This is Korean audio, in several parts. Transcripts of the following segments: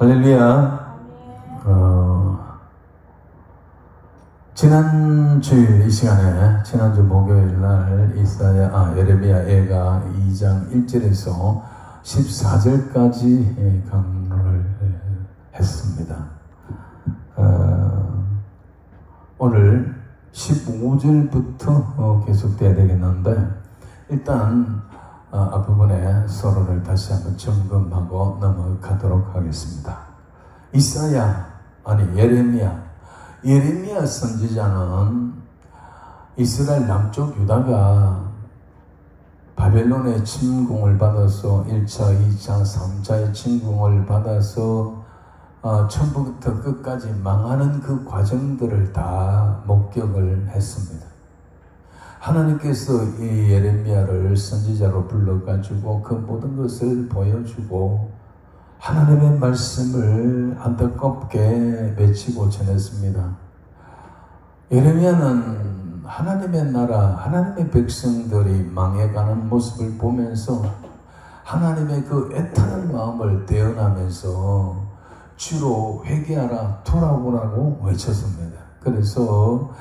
할렐루야. 지난주 이 시간에, 지난주 목요일 날 예레미야 예가 2장 1절에서 14절까지 강론을 했습니다. 오늘 15절부터 계속돼야 되겠는데, 일단 앞부분에 서론을 다시 한번 점검하고 넘어가도록 하겠습니다. 예레미야 선지자는 이스라엘 남쪽 유다가 바벨론의 침공을 받아서 1차, 2차, 3차의 침공을 받아서 처음부터 끝까지 망하는 그 과정들을 다 목격을 했습니다. 하나님께서 이 예레미야를 선지자로 불러가지고 그 모든 것을 보여주고 하나님의 말씀을 안타깝게 맺히고 전했습니다. 예레미야는 하나님의 나라, 하나님의 백성들이 망해가는 모습을 보면서 하나님의 그 애타는 마음을 대언하면서 주로 회개하라, 돌아오라고 외쳤습니다. 그래서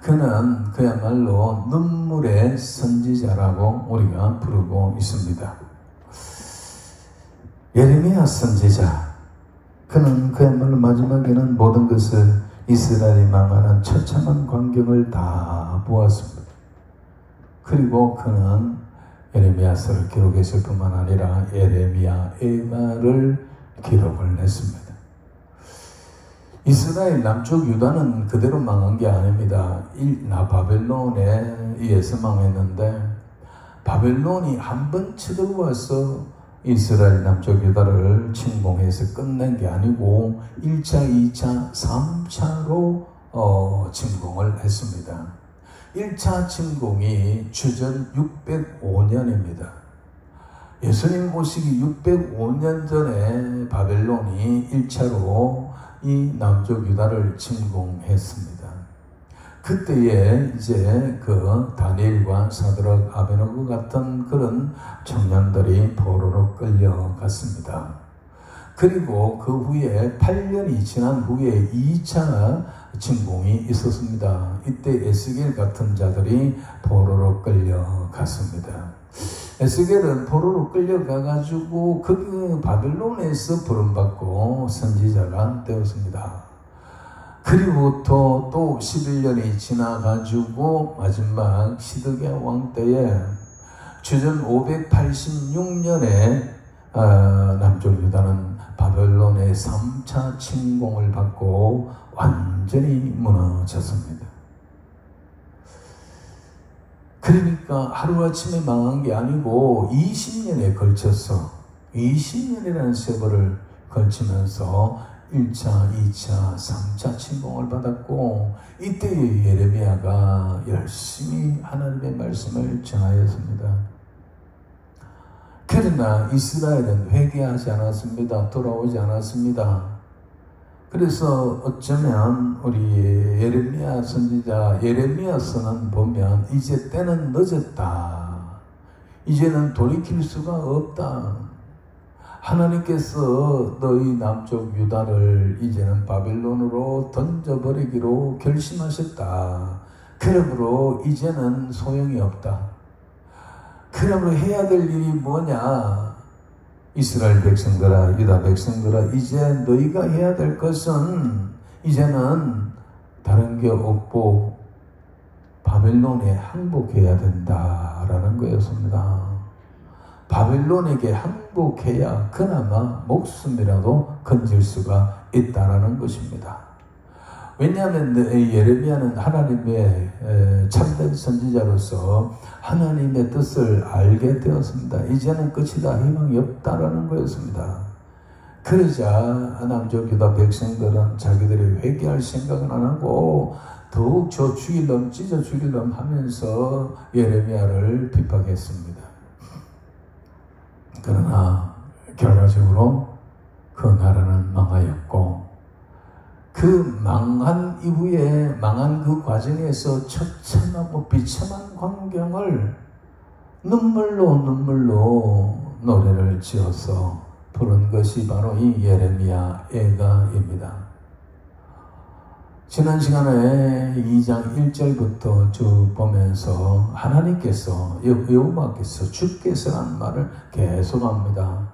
그는 그야말로 눈물의 선지자라고 우리가 부르고 있습니다. 예레미야 선지자, 그는 그야말로 마지막에는 모든 것을 이스라엘이 망하는 처참한 광경을 다 보았습니다. 그리고 그는 예레미야서를 기록했을 뿐만 아니라 예레미야 예가를 기록을 했습니다. 이스라엘 남쪽 유다는 그대로 망한 게 아닙니다. 바벨론에 의해서 망했는데, 바벨론이 한 번 쳐들어와서 이스라엘 남쪽 유다를 침공해서 끝낸 게 아니고 1차, 2차, 3차로 침공을 했습니다. 1차 침공이 주전 605년입니다. 예수님 오시기 605년 전에 바벨론이 1차로 이 남쪽 유다를 침공했습니다. 그때에 이제 그 다니엘과 사드락, 아베노고 같은 그런 청년들이 포로로 끌려갔습니다. 그리고 그 후에 8년이 지난 후에 2차 침공이 있었습니다. 이때 에스겔 같은 자들이 포로로 끌려갔습니다. 에스겔은 포로로 끌려가가지고 그 바벨론에서 부름받고 선지자가 되었습니다. 그리고부터 또 11년이 지나가지고 마지막 시드기야 왕 때에 주전 586년에 남쪽 유다는 바벨론의 3차 침공을 받고 완전히 무너졌습니다. 그러니까 하루아침에 망한 게 아니고 20년에 걸쳐서 20년이라는 세월을 걸치면서 1차, 2차, 3차 침공을 받았고, 이때 예레미야가 열심히 하나님의 말씀을 전하였습니다. 그러나 이스라엘은 회개하지 않았습니다. 돌아오지 않았습니다. 그래서 어쩌면 우리 예레미야 선지자 예레미야서는 보면 이제 때는 늦었다. 이제는 돌이킬 수가 없다. 하나님께서 너희 남쪽 유다를 이제는 바벨론으로 던져버리기로 결심하셨다. 그러므로 이제는 소용이 없다. 그러므로 해야 될 일이 뭐냐? 이스라엘 백성들아, 유다 백성들아, 이제 너희가 해야 될 것은 이제는 다른 게 없고 바벨론에 항복해야 된다라는 거였습니다. 바벨론에게 항복해야 그나마 목숨이라도 건질 수가 있다라는 것입니다. 왜냐하면 예레미야는 하나님의 참된 선지자로서 하나님의 뜻을 알게 되었습니다. 이제는 끝이다, 희망이 없다라는 거였습니다. 그러자 남쪽 유다 백성들은 자기들이 회개할 생각은 안 하고 더욱 저 죽일 놈, 찢어 죽일 놈 하면서 예레미야를 핍박했습니다. 그러나 결과적으로 그 나라는 망하였고, 그 망한 이후에 망한 그 과정에서 처참하고 비참한 광경을 눈물로 노래를 지어서 부른 것이 바로 이 예레미야 예가입니다. 지난 시간에 2장 1절부터 쭉 보면서 하나님께서 여호와께서 주께서라는 말을 계속합니다.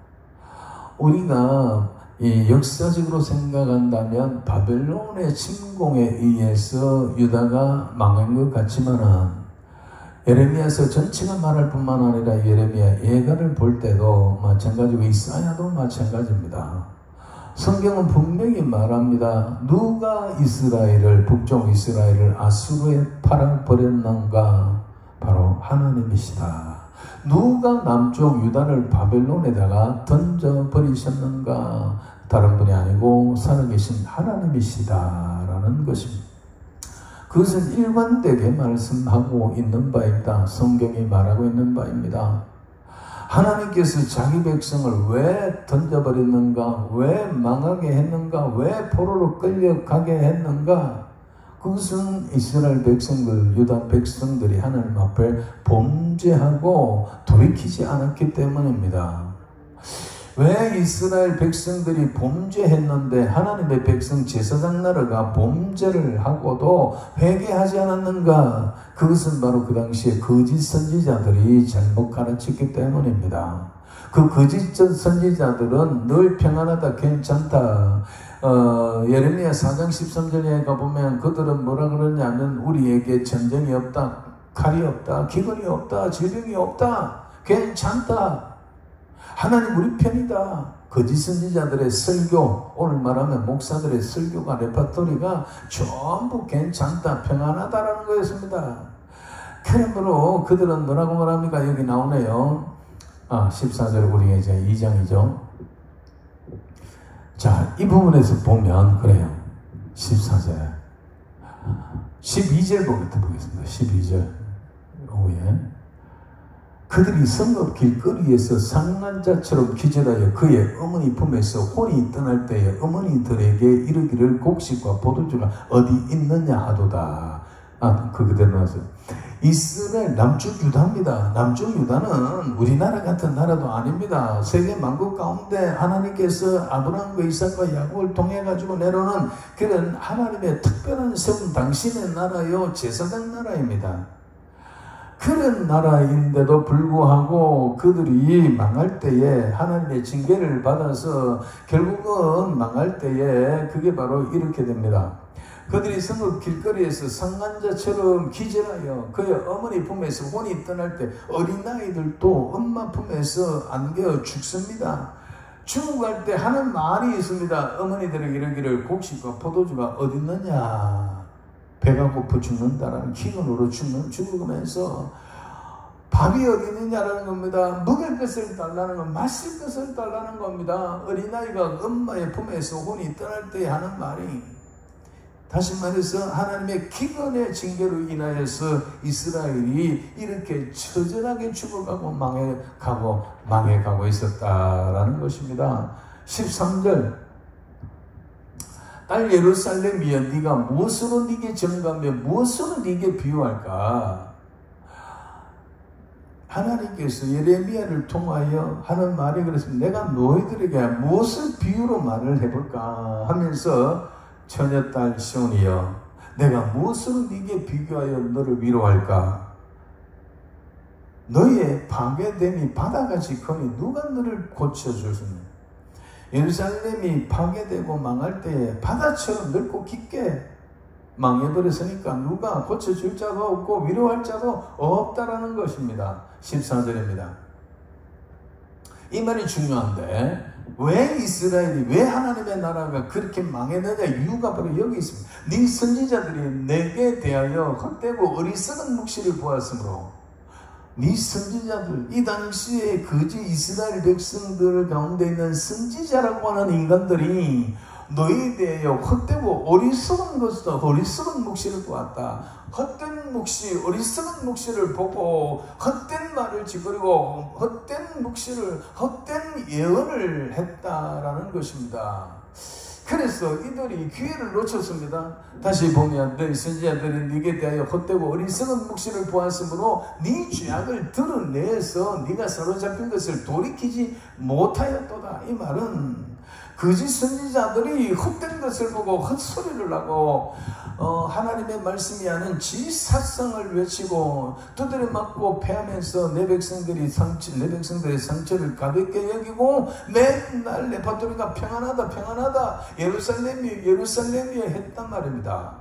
우리가 이 역사적으로 생각한다면 바벨론의 침공에 의해서 유다가 망한 것 같지만은 예레미야서 전체가 말할 뿐만 아니라 예레미야 예가를 볼 때도 마찬가지고 이사야도 마찬가지입니다. 성경은 분명히 말합니다. 누가 이스라엘을, 북쪽 이스라엘을 아수르에 팔아버렸는가? 바로 하나님이시다. 누가 남쪽 유다를 바벨론에다가 던져버리셨는가? 다른 분이 아니고 살아계신 하나님이시다라는 것입니다. 그것은 일관되게 말씀하고 있는 바입니다. 성경이 말하고 있는 바입니다. 하나님께서 자기 백성을 왜 던져버렸는가? 왜 망하게 했는가? 왜 포로로 끌려가게 했는가? 그것은 이스라엘 백성들, 유다 백성들이 하나님 앞에 범죄하고 돌이키지 않았기 때문입니다. 왜 이스라엘 백성들이 범죄했는데 하나님의 백성 제사장 나라가 범죄를 하고도 회개하지 않았는가? 그것은 바로 그 당시에 거짓 선지자들이 잘못 가르쳤기 때문입니다. 그 거짓 선지자들은 늘 평안하다, 괜찮다. 예레미야 4장 13절에 가보면 그들은 뭐라 그러냐면 우리에게 전쟁이 없다, 칼이 없다, 기근이 없다, 질병이 없다, 괜찮다. 하나님 우리 편이다. 거짓 선지자들의 설교, 오늘 말하면 목사들의 설교가 레파토리가 전부 괜찮다, 평안하다라는 거였습니다. 그러므로 그들은 뭐라고 말합니까? 여기 나오네요. 14절 우리 이제 2장이죠. 자, 이 부분에서 보면 그래요. 14절. 12절부터 보겠습니다. 12절 오후에. 그들이 성읍 길거리에서 상난자처럼 기절하여 그의 어머니 품에서 혼이 떠날 때에 어머니들에게 이르기를 곡식과 포도주가 어디 있느냐 하도다. 그대로 나왔어요. 이스라엘 남쪽 유다입니다. 남쪽 유다는 우리나라 같은 나라도 아닙니다. 세계 만국 가운데 하나님께서 아브라함과 이삭과 야곱을 통해 가지고 내려오는 그런 하나님의 특별한 세운 당신의 나라요, 제사장 나라입니다. 그런 나라인데도 불구하고 그들이 망할 때에 하나님의 징계를 받아서 결국은 망할 때에 그게 바로 이렇게 됩니다. 그들이 성읍 길거리에서 상간자처럼 기절하여 그의 어머니 품에서 혼이 떠날 때 어린아이들도 엄마 품에서 안겨 죽습니다. 죽어갈 때 하는 말이 있습니다. 어머니들에게 이르기를 곡식과 포도주가 어디 있느냐. 배가 고파 죽는다라는 기근으로 죽으면서 밥이 어디 있느냐라는 겁니다. 먹을 것을 달라는 건 마실 것을 달라는 겁니다. 어린아이가 엄마의 품에서 혼이 떠날 때 하는 말이, 다시 말해서 하나님의 기근의 징계로 인하여서 이스라엘이 이렇게 처절하게 죽어가고 망해가고 있었다라는 것입니다. 13절 딸 예루살렘이여 네가 무엇으로 네게 정하며 무엇으로 네게 비유할까? 하나님께서 예레미야를 통하여 하는 말이 그렇습니다. 내가 너희들에게 무엇을 비유로 말을 해볼까 하면서 처녀딸 시온이여 내가 무엇으로 네게 비교하여 너를 위로할까? 너희의 파괴됨이 바다같이 커니 누가 너를 고쳐줄 수 있느냐? 예루살렘이 파괴되고 망할 때에 바다처럼 넓고 깊게 망해버렸으니까 누가 고쳐줄 자도 없고 위로할 자도 없다라는 것입니다. 14절입니다. 이 말이 중요한데 왜 이스라엘이, 왜 하나님의 나라가 그렇게 망했느냐? 이유가 바로 여기 있습니다. 네 선지자들이 내게 대하여 헛되고 어리석은 묵시를 보았으므로 네 선지자들, 이 당시에 거짓 이스라엘 백성들 가운데 있는 선지자라고 하는 인간들이 너희에 대하여 헛되고 어리석은 것도 어리석은 묵시를 보았다. 헛된 묵시, 어리석은 묵시를 보고 헛된 말을 짓거리고 헛된 묵시를, 헛된 예언을 했다라는 것입니다. 그래서 이들이 기회를 놓쳤습니다. 다시 보면 너희 선지자들은 네게 대하여 헛되고 어리석은 묵시를 보았으므로 네 죄악을 드러내서 네가 사로잡힌 것을 돌이키지 못하였도다. 이 말은 거짓 선지자들이 헛된 것을 보고 헛소리를 하고 하나님의 말씀이 하는 지사성을 외치고 두드려 맞고 패하면서 내 백성들의 상처를 가볍게 여기고 맨날 레파토리가 평안하다 평안하다 예루살렘이 했단 말입니다.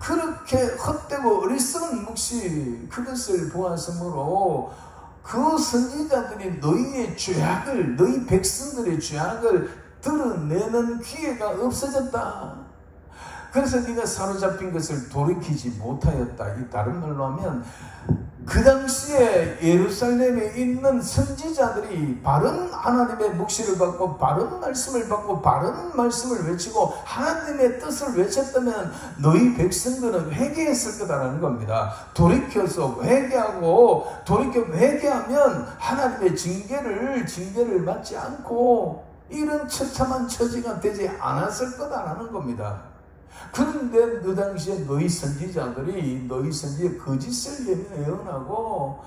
그렇게 헛되고 어리석은 묵시 그것을 보았으므로 그 선지자들이 너희 백성들의 죄악을 드러내는 기회가 없어졌다. 그래서 네가 사로잡힌 것을 돌이키지 못하였다. 이 다른 말로 하면 그 당시에 예루살렘에 있는 선지자들이 바른 하나님의 묵시를 받고 바른 말씀을 받고 바른 말씀을 외치고 하나님의 뜻을 외쳤다면 너희 백성들은 회개했을 거다라는 겁니다. 돌이켜서 회개하고 회개하면 하나님의 징계를 받지 않고 이런 처참한 처지가 되지 않았을 거다라는 겁니다. 그런데 그 당시에 너희 선지자들이 너희 선지의 거짓을 예언하고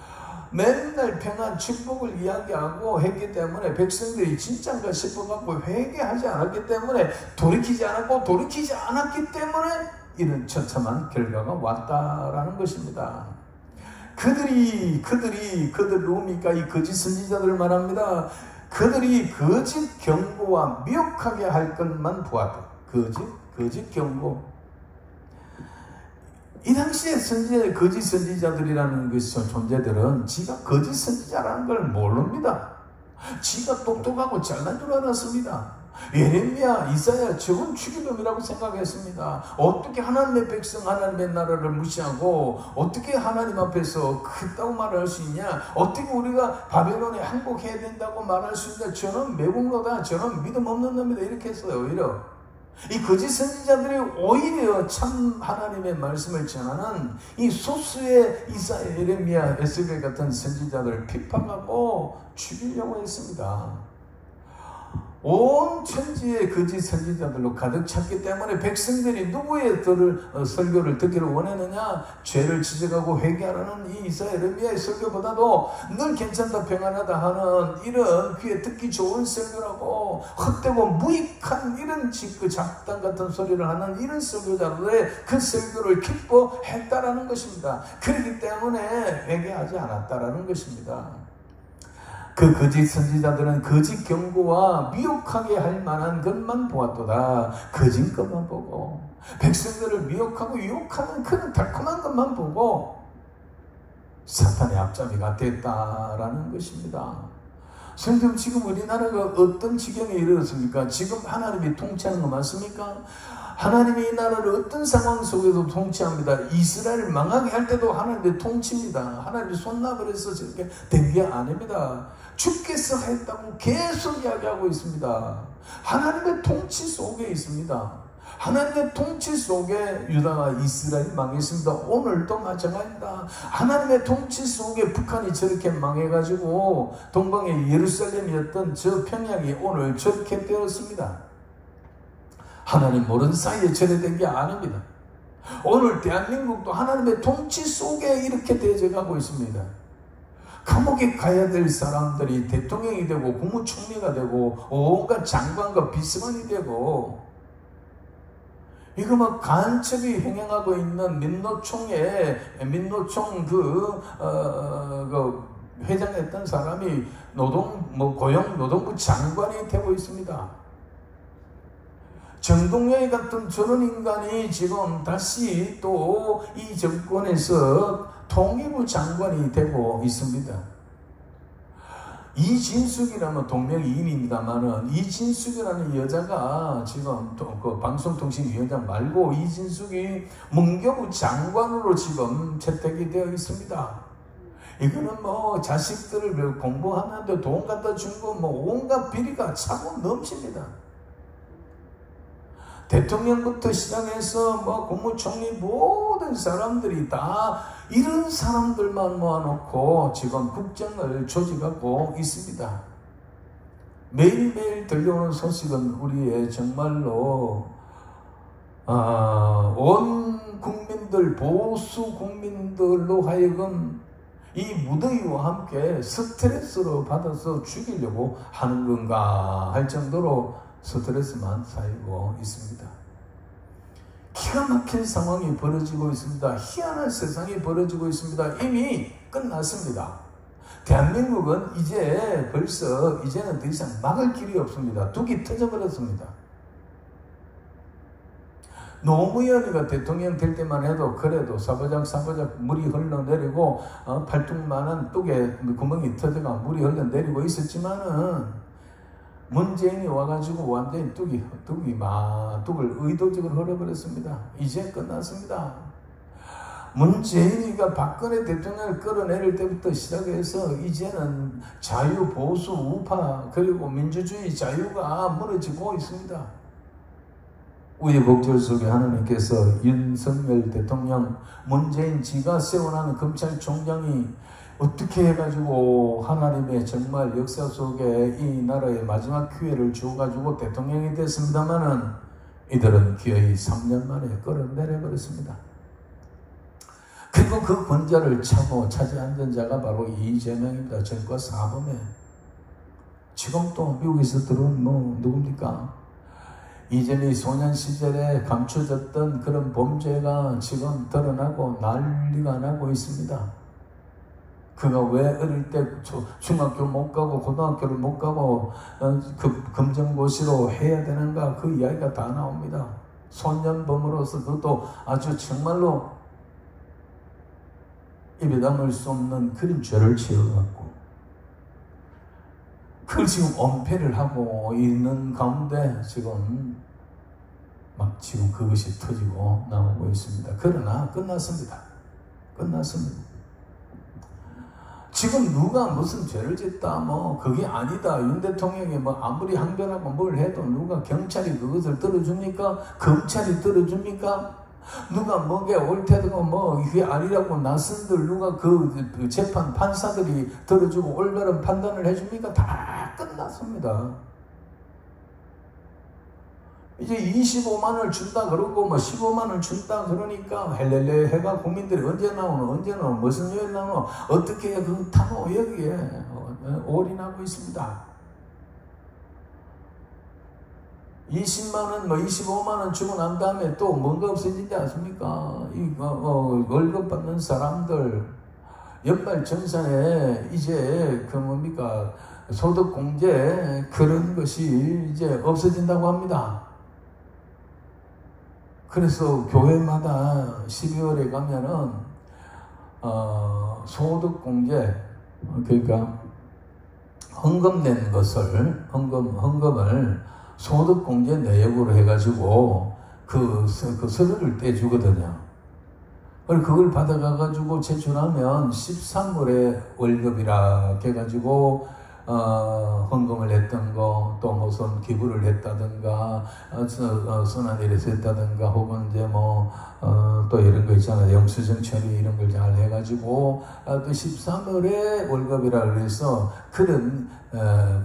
맨날 평안 축복을 이야기하고 했기 때문에 백성들이 진짜인가 싶어갖고 회개하지 않았기 때문에 돌이키지 않았기 때문에 이런 처참한 결과가 왔다라는 것입니다. 그들 누굽니까? 이 거짓 선지자들을 말합니다. 그들이 거짓 경고와 미혹하게 할 것만 보았다. 거짓 경고. 이 당시에 거짓 선지자들이라는 존재들은 지가 거짓 선지자라는 걸 모릅니다. 지가 똑똑하고 잘난 줄 알았습니다. 예레미야, 이사야 저건 추기름이라고 생각했습니다. 어떻게 하나님의 백성, 하나님의 나라를 무시하고 어떻게 하나님 앞에서 그따구 말할 수 있냐? 어떻게 우리가 바벨론에 항복해야 된다고 말할 수 있냐? 저는 매국노다, 저는 믿음 없는 놈이다 이렇게 했어요. 오히려 이 거짓 선지자들이 오히려 참 하나님의 말씀을 전하는 이 소수의 이사야, 예레미야, 에스겔 같은 선지자들을 핍박하고 죽이려고 했습니다. 온 천지의 거짓 선지자들로 가득 찼기 때문에 백성들이 누구의 설교를 듣기를 원했느냐? 죄를 지적하고 회개하라는 이 이사야, 예레미야의 설교보다도 늘 괜찮다 평안하다 하는 이런 귀에 듣기 좋은 설교라고 헛되고 무익한 이런 작당 같은 소리를 하는 이런 설교자들의 그 설교를 기뻐했다라는 것입니다. 그렇기 때문에 회개하지 않았다라는 것입니다. 그 거짓 선지자들은 거짓 경고와 미혹하게 할 만한 것만 보았도다. 거짓 것만 보고 백성들을 미혹하고 유혹하는 그런 달콤한 것만 보고 사탄의 앞잡이가 됐다라는 것입니다. 선생님, 지금 우리나라가 어떤 지경에 이르렀습니까? 지금 하나님이 통치하는 거 맞습니까? 하나님이 이 나라를 어떤 상황 속에서 통치합니다. 이스라엘을 망하게 할 때도 하나님의 통치입니다. 하나님이 손나버려서 저렇게 된 게 아닙니다. 주께서 했다고 계속 이야기하고 있습니다. 하나님의 통치 속에 있습니다. 하나님의 통치 속에 유다와 이스라엘이 망했습니다. 오늘도 마찬가지입니다. 하나님의 통치 속에 북한이 저렇게 망해가지고 동방의 예루살렘이었던 저 평양이 오늘 저렇게 되었습니다. 하나님 모르는 사이에 저래 된 게 아닙니다. 오늘 대한민국도 하나님의 통치 속에 이렇게 되어가고 있습니다. 감옥에 가야 될 사람들이 대통령이 되고 국무총리가 되고 온갖 장관과 비서관이 되고 이거 막 간첩이 행행하고 있는 민노총 회장했던 사람이 고용노동부 장관이 되고 있습니다. 정동영이 같은 저런 인간이 지금 다시 또 이 정권에서 통일부 장관이 되고 있습니다. 이진숙이라면 동명이인입니다만은 이진숙이라는 여자가 지금 그 방송통신위원장 말고 이진숙이 문교부 장관으로 지금 채택이 되어 있습니다. 이거는 뭐 자식들을 공부하는데 돈 갖다 준 거 뭐 온갖 비리가 차고 넘칩니다. 대통령부터 시작해서 뭐 국무총리 모든 사람들이 다 이런 사람들만 모아놓고 지금 국정을 조직하고 있습니다. 매일매일 들려오는 소식은 우리의 정말로 온 국민들, 보수 국민들로 하여금 이 무더위와 함께 스트레스로 받아서 죽이려고 하는 건가 할 정도로 스트레스만 쌓이고 있습니다. 기가 막힌 상황이 벌어지고 있습니다. 희한한 세상이 벌어지고 있습니다. 이미 끝났습니다. 대한민국은 이제는 더 이상 막을 길이 없습니다. 둑이 터져버렸습니다. 노무현이가 대통령 될 때만 해도 그래도 사보작 물이 흘러내리고 팔뚝만한 뚝에 구멍이 터져가 물이 흘러내리고 있었지만은 문재인이 와가지고 완전히 뚝을 의도적으로 흘려버렸습니다. 이제 끝났습니다. 문재인이가 박근혜 대통령을 끌어내릴 때부터 시작해서 이제는 자유, 보수, 우파 그리고 민주주의 자유가 무너지고 있습니다. 우여곡절 속에 하나님께서 윤석열 대통령, 문재인 지가 세워나는 검찰총장이 어떻게 해가지고 하나님의 정말 역사 속에 이 나라의 마지막 기회를 주어가지고 대통령이 됐습니다마는 이들은 기어이 3년 만에 끌어내려버렸습니다. 그리고 그 권좌를 차지 앉은 자가 바로 이재명입니다. 전과 사범에. 지금 또 미국에서 들어온 누굽니까? 이전이 소년 시절에 감춰졌던 그런 범죄가 지금 드러나고 난리가 나고 있습니다. 그가 왜 어릴 때 중학교 못 가고 고등학교를 못 가고 금정고시로 해야 되는가 그 이야기가 다 나옵니다. 소년범으로서 그것도 아주 정말로 입에 담을 수 없는 그런 죄를 지어갖고 그걸 지금 엄폐를 하고 있는 가운데 지금 그것이 터지고 나오고 있습니다. 그러나 끝났습니다. 지금 누가 무슨 죄를 짓다 그게 아니다. 윤 대통령이 아무리 항변하고 뭘 해도 누가 경찰이 그것을 들어줍니까? 검찰이 들어줍니까? 누가 뭐게 옳다고 이게 아니라고 나선들 누가 그 재판 판사들이 들어주고 올바른 판단을 해줍니까? 다 끝났습니다. 이제 25만원을 준다 그러고 15만원 준다 그러니까 헬렐레 해가 국민들이 언제 나오노 무슨 요일 나오노 어떻게 그 타노 여기에 올인하고 있습니다. 20만원, 25만원 주고 난 다음에 또 뭔가 없어지지 않습니까? 월급 받는 사람들, 연말정산에 이제 소득공제 그런 것이 이제 없어진다고 합니다. 그래서 교회마다 12월에 가면은, 소득공제, 그러니까 헌금 낸 것을, 헌금을 소득공제 내역으로 해가지고 그 서류를 떼주거든요. 그걸 받아가가지고 제출하면 13월에 월급이라 해가지고 헌금을 했던 거, 또 무슨 기부를 했다든가, 선한 일에서 했다든가, 혹은 이제 또 이런 거 있잖아요. 영수증 처리 이런 걸 잘 해가지고, 또 13월에 월급이라 그래서 그런,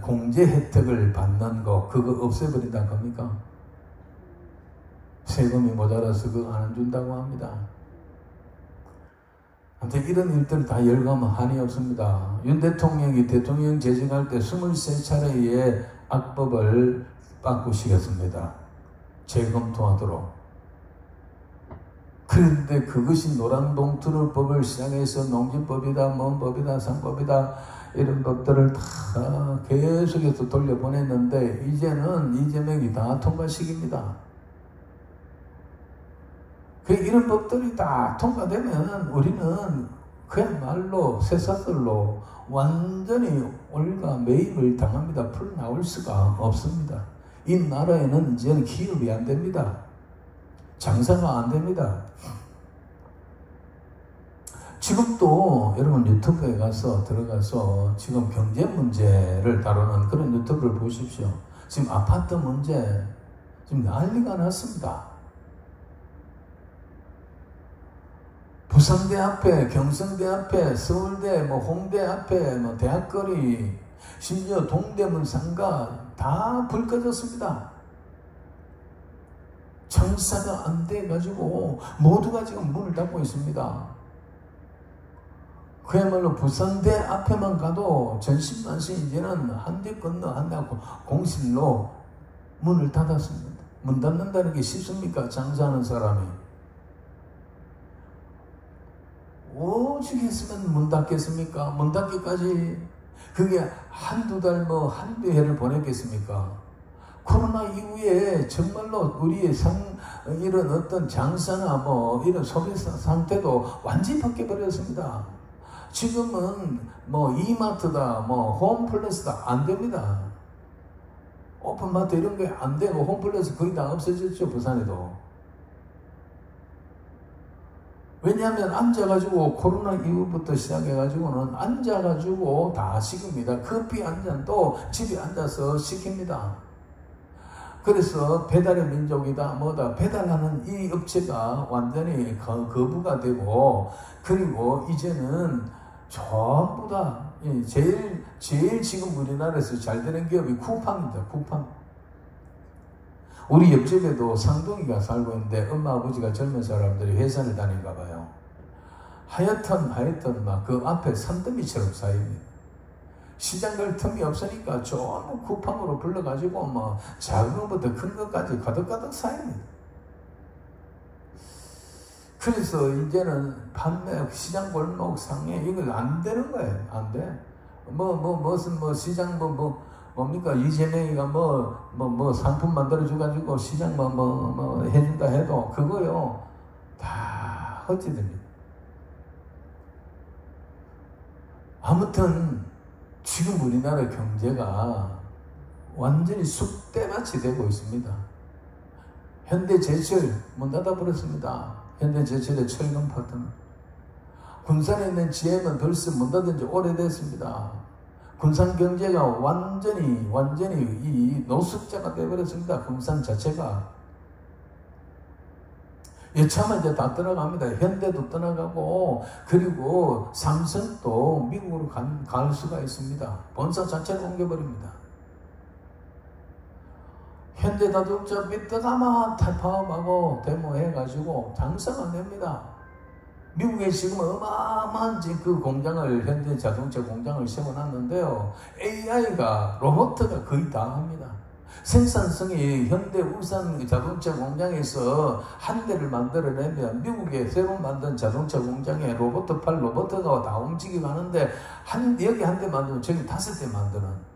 공제 혜택을 받는 거, 그거 없애버린다는 겁니까? 세금이 모자라서 그거 안 준다고 합니다. 아무튼 이런 일들 다 열가면 한이 없습니다. 윤 대통령이 대통령 재직할 때 23차례의 악법을 바꾸시겠습니다. 재검토하도록. 그런데 그것이 노란봉투법을 시작해서 농지법이다, 법이다, 상법이다 이런 법들을 다 계속해서 돌려보냈는데 이제는 이재명이 다 통과시킵니다. 이런 법들이 다 통과되면 우리는 그야말로 쇠사슬로 완전히 올가매입을 당합니다. 풀어나올 수가 없습니다. 이 나라에는 이제 기업이 안 됩니다. 장사가 안 됩니다. 지금도 여러분 유튜브에 들어가서 지금 경제 문제를 다루는 그런 유튜브를 보십시오. 지금 아파트 문제 지금 난리가 났습니다. 부산대 앞에, 경성대 앞에, 서울대, 홍대 앞에, 대학거리, 심지어 동대문 상가 다 불 꺼졌습니다. 장사가 안 돼가지고 모두가 지금 문을 닫고 있습니다. 그야말로 부산대 앞에만 가도 전신만신 이제는 한 대 건너 한 대 공실로 문을 닫았습니다. 문 닫는다는 게 쉽습니까? 장사하는 사람이. 오죽 했으면 문 닫겠습니까? 문 닫기까지 그게 한두 달 한두 해를 보냈겠습니까? 코로나 이후에 정말로 우리의 이런 어떤 장사나 이런 소비 상태도 완전히 바뀌어버렸습니다. 지금은 이마트다, 홈플러스다, 안 됩니다. 오픈마트 이런 게 안 되고 홈플러스 거의 다 없어졌죠, 부산에도. 왜냐하면 앉아가지고 코로나 이후부터 시작해가지고는 앉아가지고 다 시킵니다. 커피 한 잔도 집에 앉아서 시킵니다. 그래서 배달의 민족이다 배달하는 이 업체가 완전히 거부가 되고, 그리고 이제는 전부 다 제일 지금 우리나라에서 잘 되는 기업이 쿠팡입니다. 쿠팡. 우리 옆집에도 상동이가 살고 있는데 엄마 아버지가 젊은 사람들이 회사를 다닌가 봐요. 하여튼 막 그 앞에 산더미처럼 쌓입니다. 시장 갈 틈이 없으니까 전부 쿠팡으로 불러가지고 작은 것부터 큰 것까지 가득가득 쌓입니다. 그래서 이제는 판매 시장 골목 상에 이걸 안 되는 거예요. 안 돼. 무슨 시장 뭡니까? 이재명이가 상품 만들어줘가지고 시장 해준다 해도 그거요 다 헛짓입니다. 아무튼 지금 우리나라 경제가 완전히 쑥대밭이 되고 있습니다. 현대제철 문 닫아버렸습니다. 현대제철의 철강 파트너. 군산에 있는 GM은 벌써 문 닫은 지 오래됐습니다. 군산 경제가 완전히 이 노숙자가 되어버렸습니다. 군산 자체가. 여차만 이제 다 떠나갑니다. 현대도 떠나가고, 그리고 삼성도 미국으로 갈 수가 있습니다. 본사 자체를 옮겨버립니다. 현대자동차 삐뚤아마 파업하고 데모해가지고 장사가 안 됩니다. 미국에 지금 어마어마한 그 공장을, 현대자동차 공장을 세워놨는데요. AI가, 로봇가 거의 다 합니다. 생산성이 현대 울산 자동차 공장에서 한 대를 만들어내면 미국에 새로 만든 자동차 공장에 로봇가 다 움직이고 하는데 여기 한 대 만들면 저기 5대 만드는.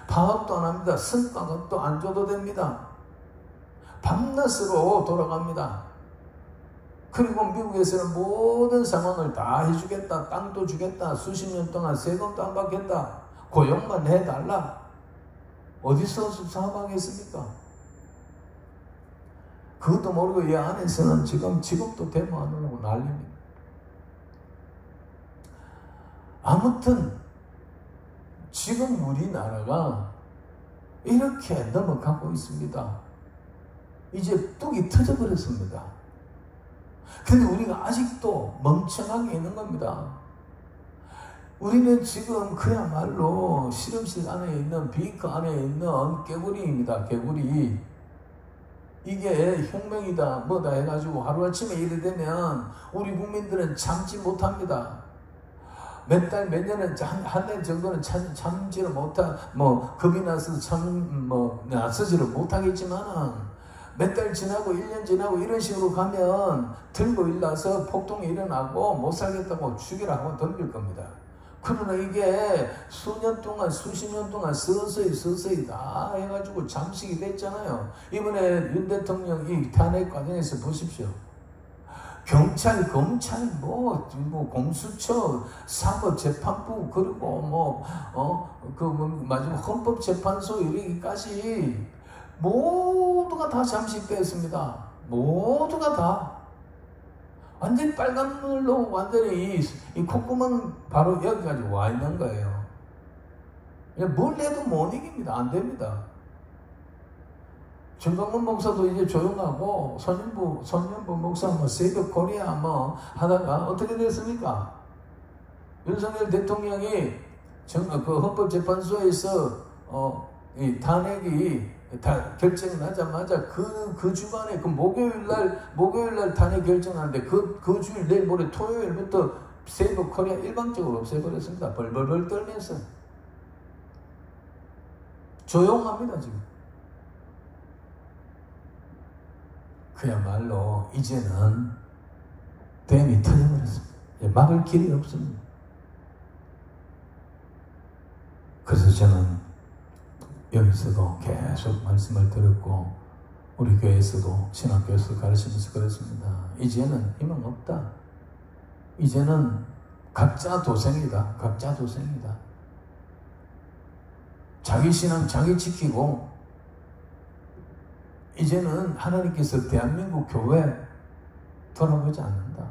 파업도 안 합니다. 성과급도 안 줘도 됩니다. 밤낮으로 돌아갑니다. 그리고 미국에서는 모든 상황을 다 해주겠다. 땅도 주겠다. 수십 년 동안 세금도 안 받겠다. 고용만 해달라. 어디서 사업하겠습니까? 그것도 모르고 이 안에서는 지금 직업도 데모하느라고 난립니다. 아무튼 지금 우리나라가 이렇게 넘어가고 있습니다. 이제 뚝이 터져버렸습니다. 근데 우리가 아직도 멍청하게 있는 겁니다. 우리는 지금 그야말로 실험실 안에 있는 비커 안에 있는 개구리입니다. 개구리. 이게 혁명이다 뭐다 해가지고 하루아침에 이래 되면 우리 국민들은 참지 못합니다. 몇 달, 몇 년은 한 달 정도는 참지를 겁이 나서 나서지를 못하겠지만 몇 달 지나고 1년 지나고 이런 식으로 가면 들고 일나서 폭동이 일어나고 못 살겠다고 죽이라고 덤빌 겁니다. 그러나 이게 수년 동안, 수십 년 동안 서서히 다 해가지고 잠식이 됐잖아요. 이번에 윤 대통령 이 탄핵 과정에서 보십시오. 경찰, 검찰, 공수처, 사법재판부, 그리고 마지막 헌법재판소 이르기까지 모두가 다 잠식되었습니다. 모두가 다. 완전히 빨간 물로 완전히 이 콧구멍 바로 여기까지 와 있는 거예요. 뭘 해도 못 이깁니다. 안 됩니다. 정강훈 목사도 이제 조용하고 손년부 목사 세이브 코리아 하다가 어떻게 됐습니까? 윤석열 대통령이 그 헌법재판소에서 이 탄핵이 다 결정나자마자 그 주간에 그 목요일날 탄핵 결정하는데 그 주일 내일 모레 토요일부터 세이버 코리아 일방적으로 없애버렸습니다. 벌벌벌 떨면서. 조용합니다, 지금. 그야말로 이제는 댐이 터져버렸습니다. 막을 길이 없습니다. 그래서 저는 여기서도 계속 말씀을 들었고 우리 교회에서도 신학교에서 가르치면서 그랬습니다. 이제는 희망 없다. 이제는 각자 도생이다. 각자 도생이다. 자기 신앙 자기 지키고 이제는 하나님께서 대한민국 교회 돌아보지 않는다.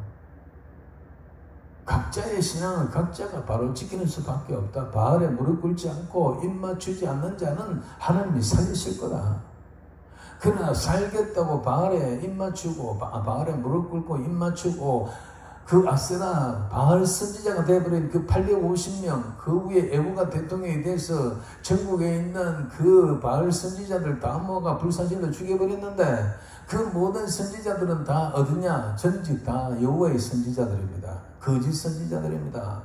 각자의 신앙을 각자가 바로 지키는 수밖에 없다. 바알에 무릎 꿇지 않고 입 맞추지 않는 자는 하나님이 살리실 거다. 그러나 살겠다고 바알에 입 맞추고 바알에 무릎 꿇고 입 맞추고 그 아세라 바알 선지자가 되어버린 그 850명 그 위에 에후가 대통령이 돼서 전국에 있는 그 바알 선지자들 다 모아가 불사질로 죽여버렸는데 그 모든 선지자들은 다 어디냐? 전직 다 여호와의 선지자들입니다. 거짓 선지자들입니다.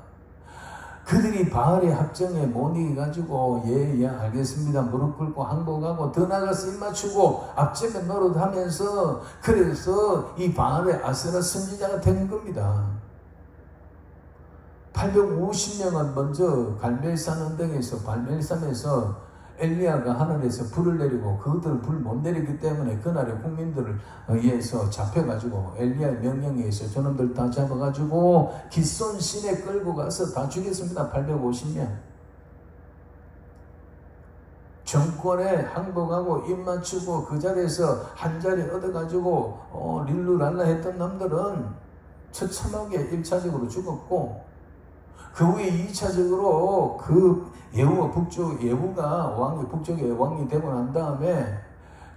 그들이 바알의 합정에 못 이겨가지고 예 알겠습니다 무릎 꿇고 항복하고 더 나가서 입 맞추고 앞집에 노릇하면서 그래서 이 바알의 아세라 선지자가 된 겁니다. 850명은 먼저 갈멜산 언덕에서 발멜산에서 엘리야가 하늘에서 불을 내리고 그들을 불 못 내리기 때문에 그날의 국민들을 위해서 잡혀가지고 엘리야의 명령에 의해서 저놈들 다 잡아가지고 기손 시내 끌고 가서 다 죽였습니다. 850명. 정권에 항복하고 입 맞추고 그 자리에서 한 자리 얻어가지고 릴루랄라 했던 놈들은 처참하게 1차적으로 죽었고 그 후에 2차적으로 그 예후가 왕이 북쪽의 왕이 되고 난 다음에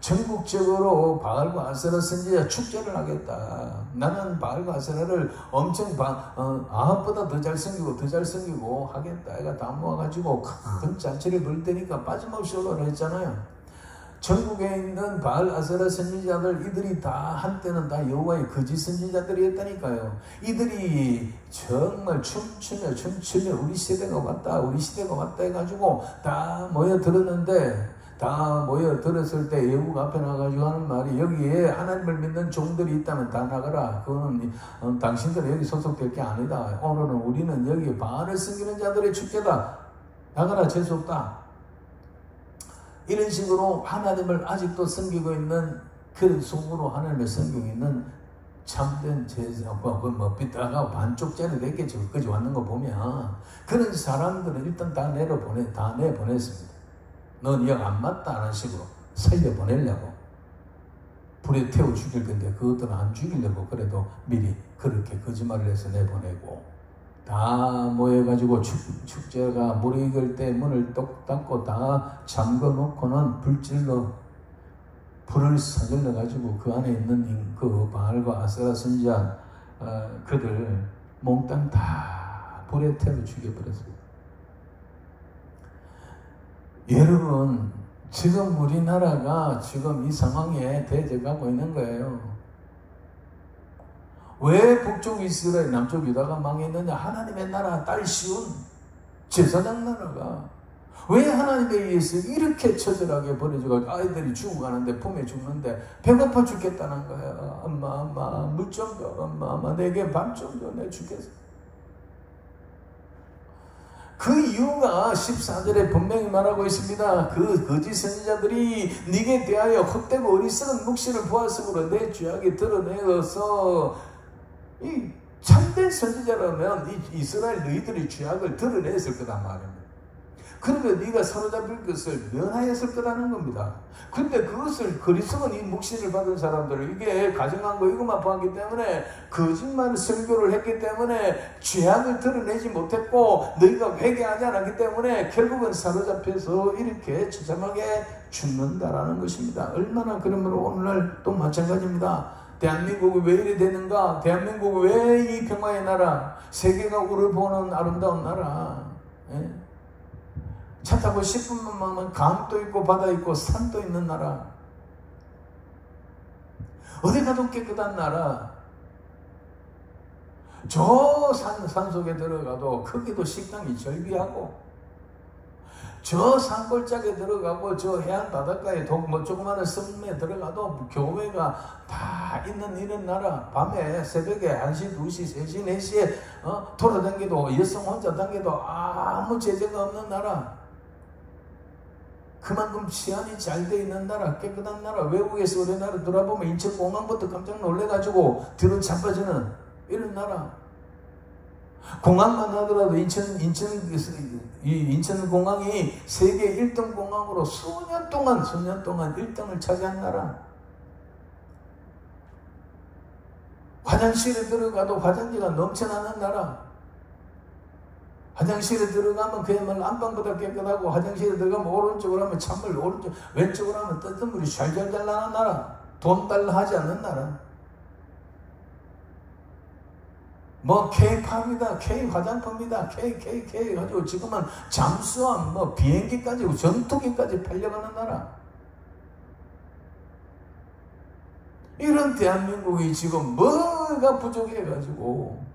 전국적으로 바알과 아세라 선지자 축제를 하겠다. 나는 바알과 아세라를 엄청 아합보다 더 잘생기고 하겠다. 애가 다 모아가지고 큰 잔치를 벌 테니까 빠짐없이 오라고 했잖아요. 전국에 있는 바알 아세라 선지자들 이들이 다 한때는 다 여호와의 거짓 선지자들이었다니까요. 이들이 정말 춤추며 우리 시대가 왔다 해가지고 다 모여들었는데 다 모여들었을 때 예후가 앞에 나가지고 하는 말이 여기에 하나님을 믿는 종들이 있다면 다 나가라. 그거는 당신들은 여기 소속될 게 아니다. 오늘은 우리는 여기 바알을 섬기는 자들의 축제다. 나가라. 재수없다. 이런 식으로 하나님을 아직도 섬기고 있는 그 속으로 하나님을 섬기고 있는 참된 제자 삐딱하고 반쪽짜리 됐겠죠. 여기까지 왔는 거 보면 그런 사람들은 일단 다 내보냈습니다. 넌 영 안 맞다 하는 식으로 살려보내려고 불에 태워 죽일 건데 그것들은 안 죽이려고 그래도 미리 그렇게 거짓말을 해서 내보내고 다 모여가지고 축제가 물이 익을 때 문을 똑 닫고 다 잠궈놓고는 불질러 불을 사질러가지고 그 안에 있는 그 바알과 아세라 선지자 그들 몽땅 다 불에 태워 죽여버렸습니다. 여러분 지금 우리나라가 지금 이 상황에 대적하고 있는 거예요. 왜 북쪽 이스라엘 남쪽 유다가 망했느냐? 하나님의 나라 딸쉬운 제사장 나라가 왜 하나님에 의해서 이렇게 처절하게 버려져가지고 아이들이 죽어가는데 품에 죽는데 배고파 죽겠다는 거야. 엄마 물 좀 줘. 엄마 내게 밥 좀 줘. 내 죽겠어. 그 이유가 14절에 분명히 말하고 있습니다. 그 거짓 선지자들이 네게 대하여 헛되고 어리석은 묵시를 보았으므로 내 죄악이 드러내어서 이 참된 선지자라면 이 이스라엘 너희들의 죄악을 드러냈을 거란 말입니다. 그러면 네가 사로잡힐 것을 면하였을 거라는 겁니다. 근데 그것을 거리석은 이 묵시를 받은 사람들은 이게 가정한 거 이것만 봤기 때문에 거짓말 설교를 했기 때문에 죄악을 드러내지 못했고 너희가 회개하지 않았기 때문에 결국은 사로잡혀서 이렇게 처참하게 죽는다라는 것입니다. 얼마나 그러면 오늘날 또 마찬가지입니다. 대한민국이 왜 이래 되는가? 대한민국이 왜 이 평화의 나라, 세계가 우리를 보는 아름다운 나라, 차 타고 10분만 가면 강도 있고 바다 있고 산도 있는 나라. 어디 가도 깨끗한 나라. 저 산 속에 들어가도 거기도 식당이 절비하고, 저 산골짜기에 들어가고 저 해안 바닷가에 뭐 조그마한 섬에 들어가도 교회가 다 있는 이런 나라. 밤에 새벽에 1시, 2시, 3시, 4시에 돌아다니도 여성 혼자 다니도 아무 제재가 없는 나라. 그만큼 치안이 잘 돼 있는 나라, 깨끗한 나라. 외국에서 우리나라 돌아보면 인천공항부터 깜짝 놀래가지고 뒤로 자빠지는 이런 나라. 공항만 하더라도 인천공항이 세계 1등 공항으로 수년 동안 1등을 차지한 나라. 화장실에 들어가도 화장지가 넘쳐나는 나라. 화장실에 들어가면 그야말로 안방보다 깨끗하고, 화장실에 들어가면 오른쪽으로 하면 찬물, 왼쪽으로 하면 뜨뜻한 물이 잘 나는 나라. 돈 달라 하지 않는 나라. 뭐 K-팝이다, K-화장품이다, K 해가지고 지금은 잠수함, 뭐 비행기까지, 전투기까지 팔려가는 나라. 이런 대한민국이 지금 뭐가 부족해가지고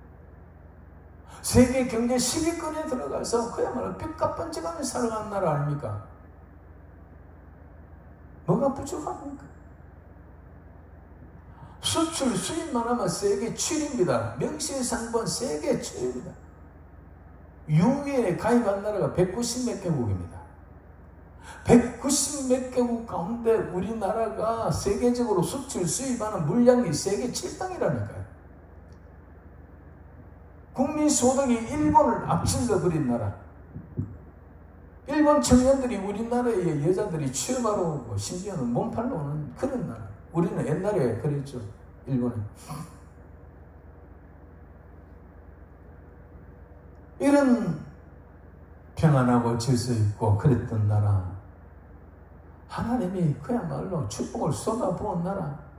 세계 경제 10위권에 들어가서 그야말로 삐까뻔쩍하며 살아가는 나라 아닙니까? 뭐가 부족합니까? 수출, 수입만 하면 세계 7위입니다. 명실상부한 세계 7위입니다. 유엔에 가입한 나라가 190몇 개국입니다. 190몇 개국 가운데 우리나라가 세계적으로 수출, 수입하는 물량이 세계 7등이라니까요. 국민소득이 일본을 앞질러 버린 나라. 일본 청년들이 우리나라의 여자들이 취업하러 오고 심지어는 몸팔러 오는 그런 나라. 우리는 옛날에 그랬죠. 일본에. 이런 평안하고 질서 있고 그랬던 나라. 하나님이 그야말로 축복을 쏟아부은 나라.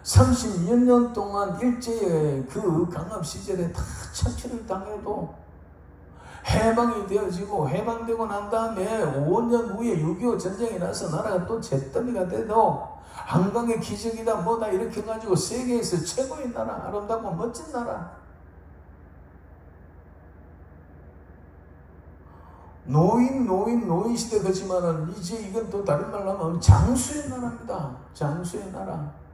30몇 년 동안 일제의 그 강압 시절에 다 착취를 당해도 해방이 되어지고, 해방되고 난 다음에 5년 후에 6.25 전쟁이 나서 나라가 또 잿더미가 돼도 한강의 기적이다 뭐다 이렇게 해가지고 세계에서 최고의 나라, 아름답고 멋진 나라. 노인 시대 그렇지만은 이제 이건 또 다른 말로 하면 장수의 나라입니다. 장수의 나라.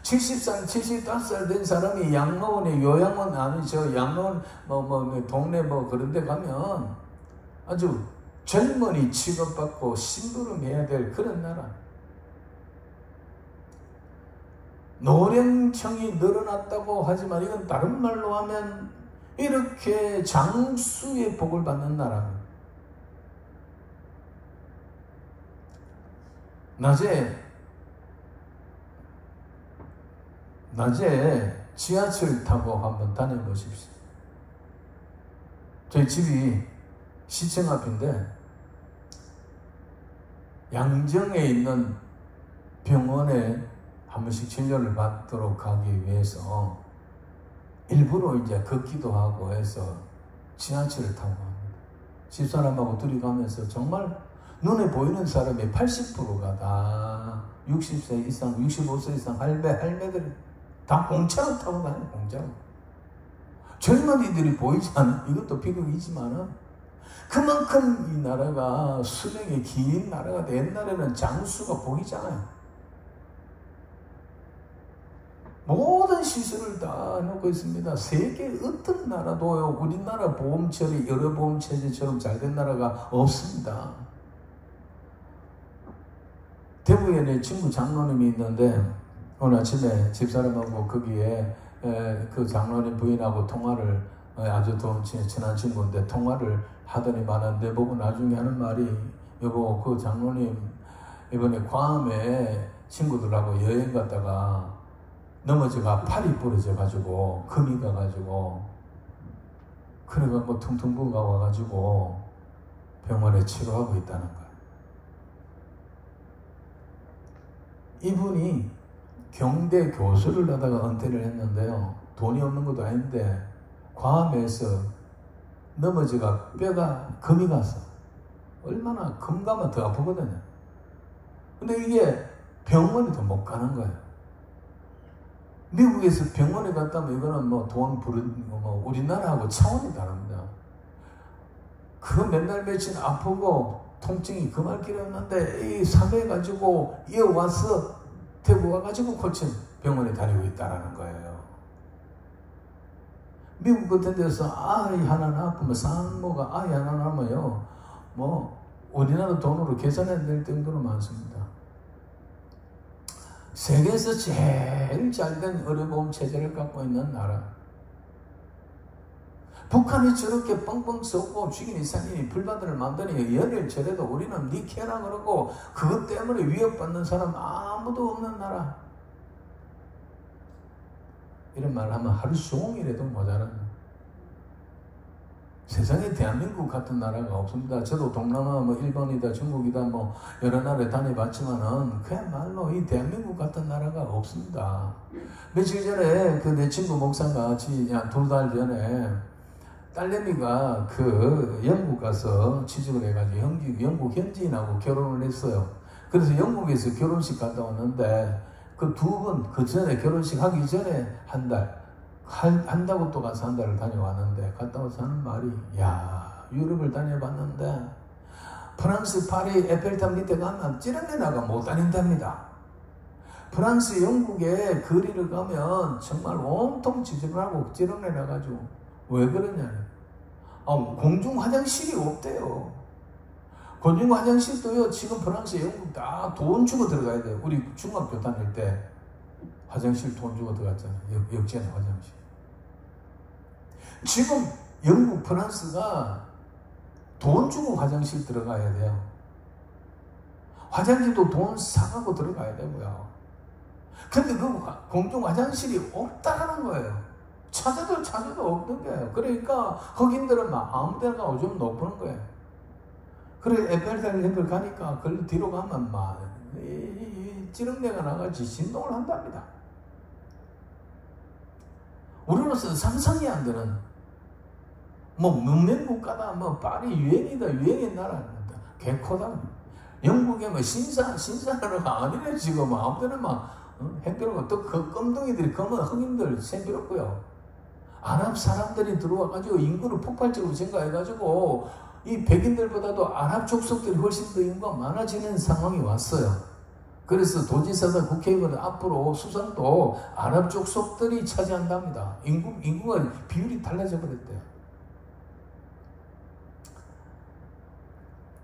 70살, 75살 된 사람이 양로원에, 요양원 아니죠. 양로원, 동네 그런 데 가면 아주 젊은이 취급받고 심부름해야 될 그런 나라. 노령층이 늘어났다고 하지만 이건 다른 말로 하면 이렇게 장수의 복을 받는 나라입니다. 낮에 지하철 타고 한번 다녀보십시오. 저희 집이 시청 앞인데 양정에 있는 병원에 한 번씩 진료를 받도록 가기 위해서 일부러 이제 걷기도 하고 해서 지하철을 타고 갑니다. 집사람하고 둘이 가면서 정말 눈에 보이는 사람이 80%가 다 60세 이상, 65세 이상 할매들이 다 공짜로 타고 다녀요. 공짜로. 젊은이들이 보이지 않은, 이것도 비극이지만은 그만큼 이 나라가 수명이 긴 나라가 옛날에는 장수가 보이잖아요. 모든 시설을 다 해놓고 있습니다. 세계 어떤 나라도요, 우리나라 보험처리, 여러 보험체제처럼 잘된 나라가 없습니다. 대구에 내 친구 장로님이 있는데 오늘 아침에 집사람하고 거기에 그 장로님 부인하고 통화를, 아주 친한 친구인데 통화를 하더니만 내보고 나중에 하는 말이, 여보 그 장로님 이번에 괌에 친구들하고 여행 갔다가 넘어져가 팔이 부러져 가지고 금이 가가지고 그래가 퉁퉁 부어가 와가지고 병원에 치료하고 있다는 거예요. 이분이 경대 교수를 하다가 은퇴를 했는데요. 돈이 없는 것도 아닌데 괌에서 넘어져가 뼈가 금이 갔어. 얼마나 금 가면 더 아프거든요. 근데 이게 병원에도 못 가는 거예요. 미국에서 병원에 갔다면 이거는 뭐 돈 부르는 거 뭐 우리나라하고 차원이 다릅니다. 그 맨날 며칠 아프고 통증이 금할 길이 없는데 이 삼해가지고 이어와서 대구 와가지고 고친 병원에 다니고 있다라는 거예요. 미국 같은 데서 아이 하나 낳으면 산모가 아이 하나 낳으면요 뭐 우리나라 돈으로 계산해야 될 정도로 많습니다. 세계에서 제일 잘된 의료보험 체제를 갖고 있는 나라. 북한이 저렇게 뻥뻥 쏘고 죽인 이스라엘이 불바다를 만드니 열일 저래도 우리는 니케라 그러고 그것 때문에 위협받는 사람 아무도 없는 나라. 이런 말 하면 하루 종일해도 모자란 세상에 대한민국 같은 나라가 없습니다. 저도 동남아 뭐 일본이다 중국이다 뭐 여러 나라에 다녀봤지만은 그야말로 이 대한민국 같은 나라가 없습니다. 며칠 전에 그 내 친구 목사가 같이 2달 전에 딸내미가 그 영국 가서 취직을 해가지고 영국 현지인하고 결혼을 했어요. 그래서 영국에서 결혼식 갔다 왔는데 그 두 번 그 전에 결혼식 하기 전에 한다고 또 가서 한 달을 다녀왔는데 갔다 와서 하는 말이 야 유럽을 다녀봤는데 프랑스 파리 에펠탑 밑에 가면 찌른내 나가 못 다닌답니다. 프랑스 영국에 거리를 가면 정말 온통 지저분 하고 찌른내 나가지고 왜 그러냐 공중 화장실이 없대요. 공중 화장실도요 지금 프랑스 영국 다 돈 주고 들어가야 돼요. 우리 중학교 다닐 때 화장실 돈 주고 들어갔잖아요. 역전 화장실. 지금 영국, 프랑스가 돈 주고 화장실 들어가야 돼요. 화장실도 돈 사가고 들어가야 되고요. 근데 그 공중 화장실이 없다라는 거예요. 찾아도 없는 거예요. 그러니까 흑인들은 막 아무 데나 오줌 놓는 거예요. 그래 에펠탑을 가니까 그 뒤로 가면 막 찌릉내가 나가지 진동을 한답니다. 우리로서는 상상이 안 되는 뭐 문명 국가다 뭐 파리 유행의 나라입니다. 개코다. 영국에 뭐 신사나라가 아니래 지금 아무 데나 막 행패로고 또 그 껌둥이들이 검은 흑인들 생겼고요. 아랍 사람들이 들어와가지고 인구를 폭발적으로 증가해가지고 이 백인들보다도 아랍 족속들이 훨씬 더 인구가 많아지는 상황이 왔어요. 그래서 도지사나 국회의원 앞으로 수상도 아랍 족속들이 차지한답니다. 인구가 비율이 달라져 버렸대요.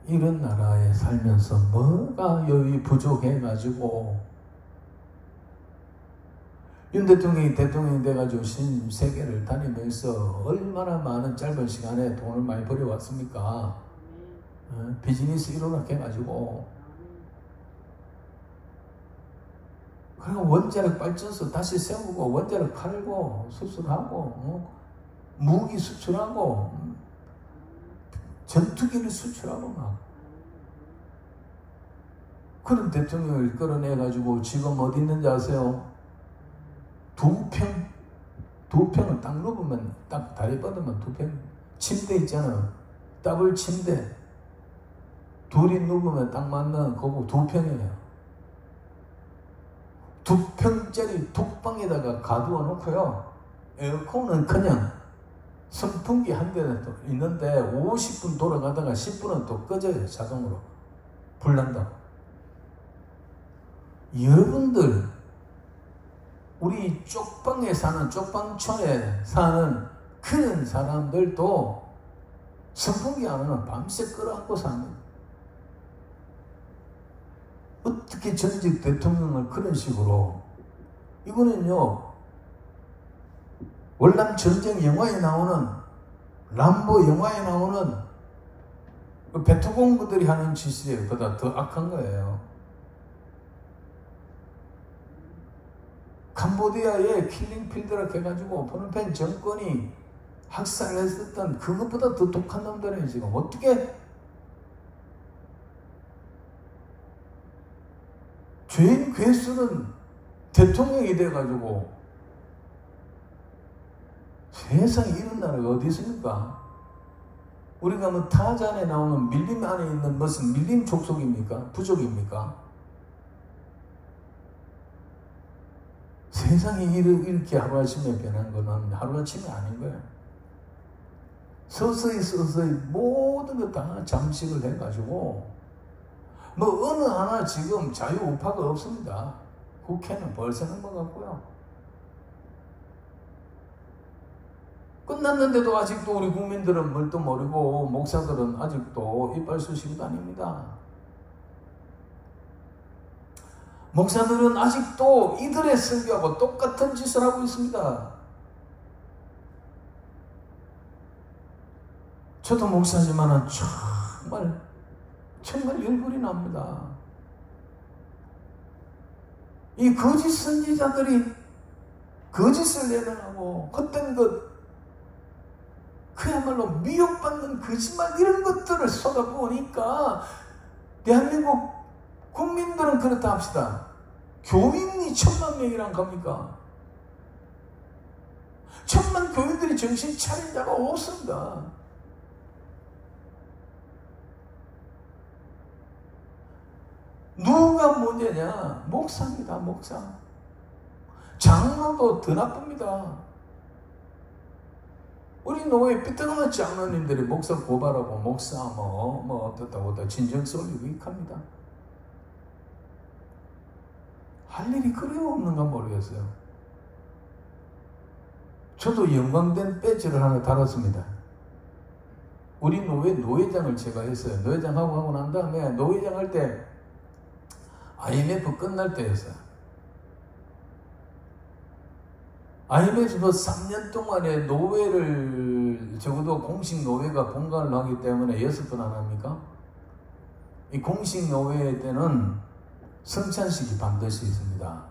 이런 나라에 살면서 뭐가 여기 부족해가지고 윤 대통령이 돼가지고 세계를 다니면서 얼마나 많은 짧은 시간에 돈을 많이 벌여왔습니까? 비즈니스 일어나게 해가지고 그리고 원자력 발전소 다시 세우고 원자력 팔고 수출하고 무기 수출하고 전투기를 수출하고 막 그런 대통령을 끌어내가지고 지금 어디 있는지 아세요? 두 평을 딱 누우면 딱 다리 뻗으면 2평 침대 있잖아요. 더블 침대 둘이 누우면 딱 맞는 거고 2평이에요. 2평짜리 독방에다가 가두어 놓고요. 에어컨은 그냥 선풍기 한 대는 또 있는데 50분 돌아가다가 10분은 또 꺼져요. 자동으로 불 난다고. 여러분들 우리 쪽방에 사는 쪽방촌에 사는 그런 사람들도 선풍기 안에는 밤새 끌어안고 삽니다. 어떻게 전직 대통령을 그런 식으로 이거는요 월남 전쟁 영화에 나오는 람보 영화에 나오는 베트공부들이 하는 짓이에요. 보다 더 악한 거예요. 캄보디아에 킬링필드라고 해가지고 포놈펜 정권이 학살했었던 그것보다 더 독한 놈들이에요. 지금 어떻게 죄인 괴수는 대통령이 돼가지고 세상에 이런 나라가 어디 있습니까? 우리가 뭐 타잔에 나오는 밀림 안에 있는 무슨 밀림 족속입니까? 부족입니까? 세상이 이렇게 하루아침에 변한 거는 하루아침이 아닌 거예요. 서서히 모든 것 다 잠식을 해가지고 뭐 어느 하나 지금 자유우파가 없습니다. 국회는 벌써 넘어갔고요. 끝났는데도 아직도 우리 국민들은 뭣도 모르고 목사들은 아직도 이빨 쑤시고 다닙니다. 목사들은 아직도 이들의 설교하고 똑같은 짓을 하고 있습니다. 저도 목사지만 정말 열불이 납니다. 이 거짓 선지자들이 거짓을 내려하고 헛된 것, 그야말로 미혹받는 거짓말 이런 것들을 쏟아부으니까 대한민국 국민들은 그렇다 합시다. 교인이 10,000명이란 겁니까? 10,000,000 교인들이 정신 차린 자가 없습니다. 누가 문제냐? 목사입니다, 목사. 장로도 더 나쁩니다. 우리 노예 삐뚤어진 장로님들이 목사 고발하고 목사 어떻다고 진정서 올리고 익합니다. 할 일이 그리 없는가 모르겠어요. 저도 영광된 배지를 하나 달았습니다. 우리 노회장을 제가 했어요. 노회장 하고 난 다음에 노회장 할 때 IMF 끝날 때였어요. IMF도 3년 동안에 노회를 적어도 공식 노회가 본관을 하기 때문에 6번 안 합니까? 이 공식 노회 때는 성찬식이 반드시 있습니다.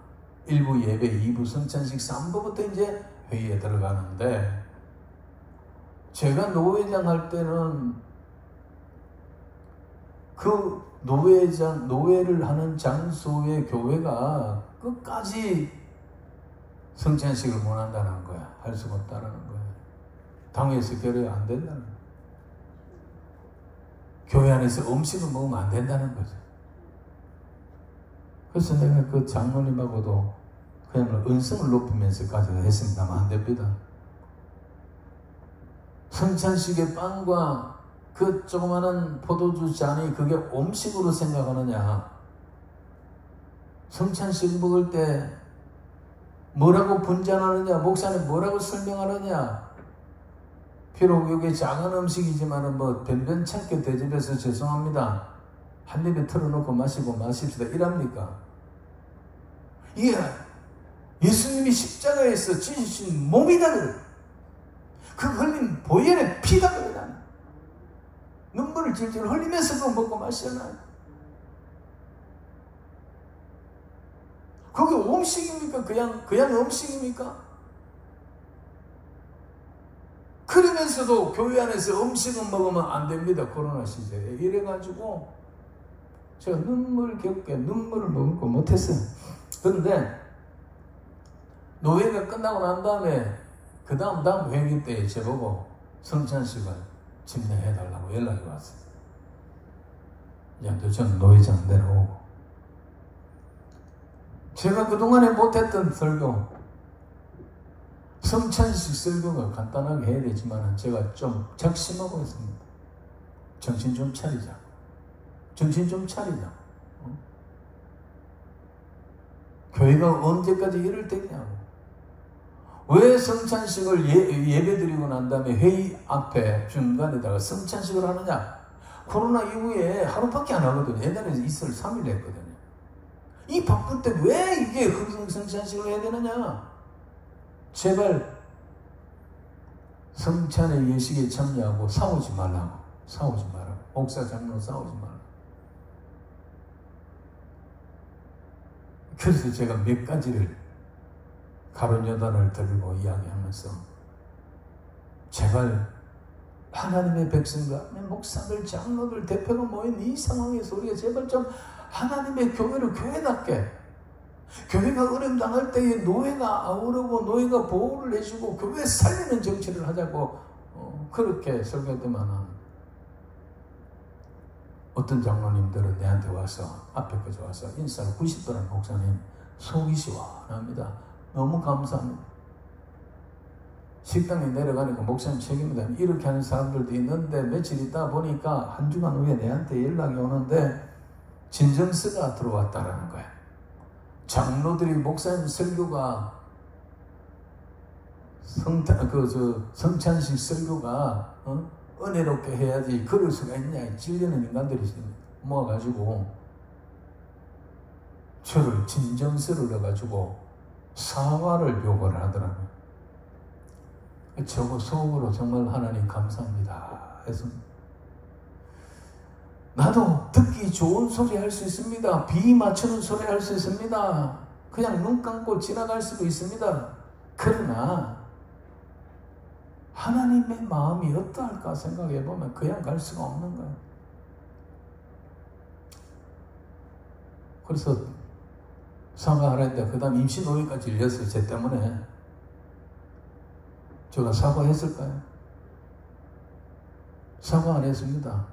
1부 예배, 2부 성찬식, 3부부터 이제 회의에 들어가는데, 제가 노회장 할 때는 그 노회를 하는 장소의 교회가 끝까지 성찬식을 못 한다는 거야. 할 수가 없다는 거야. 당회에서 결의가 안 된다는 거야. 교회 안에서 음식을 먹으면 안 된다는 거죠. 그래서 내가 그 장로님하고도 그냥 은성을 높이면서까지 했습니다만 안 됩니다. 성찬식의 빵과 그 조그마한 포도주 잔이 그게 음식으로 생각하느냐? 성찬식 먹을 때 뭐라고 분잔하느냐? 목사님 뭐라고 설명하느냐? 비록 이게 작은 음식이지만 변변찮게 대접해서 죄송합니다. 한 입에 털어놓고 마시고 마십시다. 이랍니까? 이게 예수님이 십자가에서 지으신 몸이다. 그 흘린 보혈의 피다. 눈물을 질질 흘리면서 그거 먹고 마시잖아요. 그게 음식입니까? 그냥 음식입니까? 그러면서도 교회 안에서 음식은 먹으면 안 됩니다. 코로나 시대에. 이래가지고 제가 눈물을 머금고 못했어요. 그런데 노회가 끝나고 난 다음에 그 다음 회의 때 저보고 성찬식을 집례해달라고 연락이 왔어요. 야, 저는 노회장 내려오고. 제가 그동안에 못했던 설교, 성찬식 설교가 간단하게 해야 되지만 제가 좀 작심하고 있습니다. 정신 좀 차리자. 교회가 언제까지 이럴 때냐고. 왜 성찬식을 예배드리고 난 다음에 회의 앞에 중간에다가 성찬식을 하느냐? 코로나 이후에 하루밖에 안 하거든요. 옛날에는 이슬 3일 했거든요. 이 바쁠 때 왜 이게 성찬식을 해야 되느냐? 제발 성찬의 예식에 참여하고 싸우지 말라고. 목사 장로 싸우지 말라고. 그래서 제가 몇 가지를 가론여단을 들고 이야기하면서 제발 하나님의 백성과 목사들, 장로들, 대표가 모인 이 상황에서 우리가 제발 좀 하나님의 교회를 교회답게, 교회가 어려움 당할 때에 노예가 아우르고 노예가 보호를 해주고 교회 살리는 정치를 하자고 그렇게 설교했더만은 어떤 장로님들은 내한테 와서, 앞에까지 와서 인사를 90도라는 목사님, 속이 시원합니다. 너무 감사합니다. 식당에 내려가니까 목사님 책임이다. 이렇게 하는 사람들도 있는데 며칠 있다 보니까 한 주간 후에 내한테 연락이 오는데 진정서가 들어왔다라는 거야. 장로들이 목사님 설교가 성찬식 설교가 은혜롭게 해야지 그럴 수가 있냐. 찔리는 인간들이 모아가지고 저를 진정서를 넣어가지고 사과를 요구를 하더라고요. 저거 속으로 정말 하나님 감사합니다 해서 나도 듣기 좋은 소리 할 수 있습니다. 비 맞추는 소리 할 수 있습니다. 그냥 눈 감고 지나갈 수도 있습니다. 그러나 하나님의 마음이 어떠할까 생각해 보면 그냥 갈 수가 없는 거예요. 그래서 사과하라 했는데 그 다음 임신노예까지 일렸어요. 쟤 때문에. 제가 사과했을까요? 사과 안 했습니다.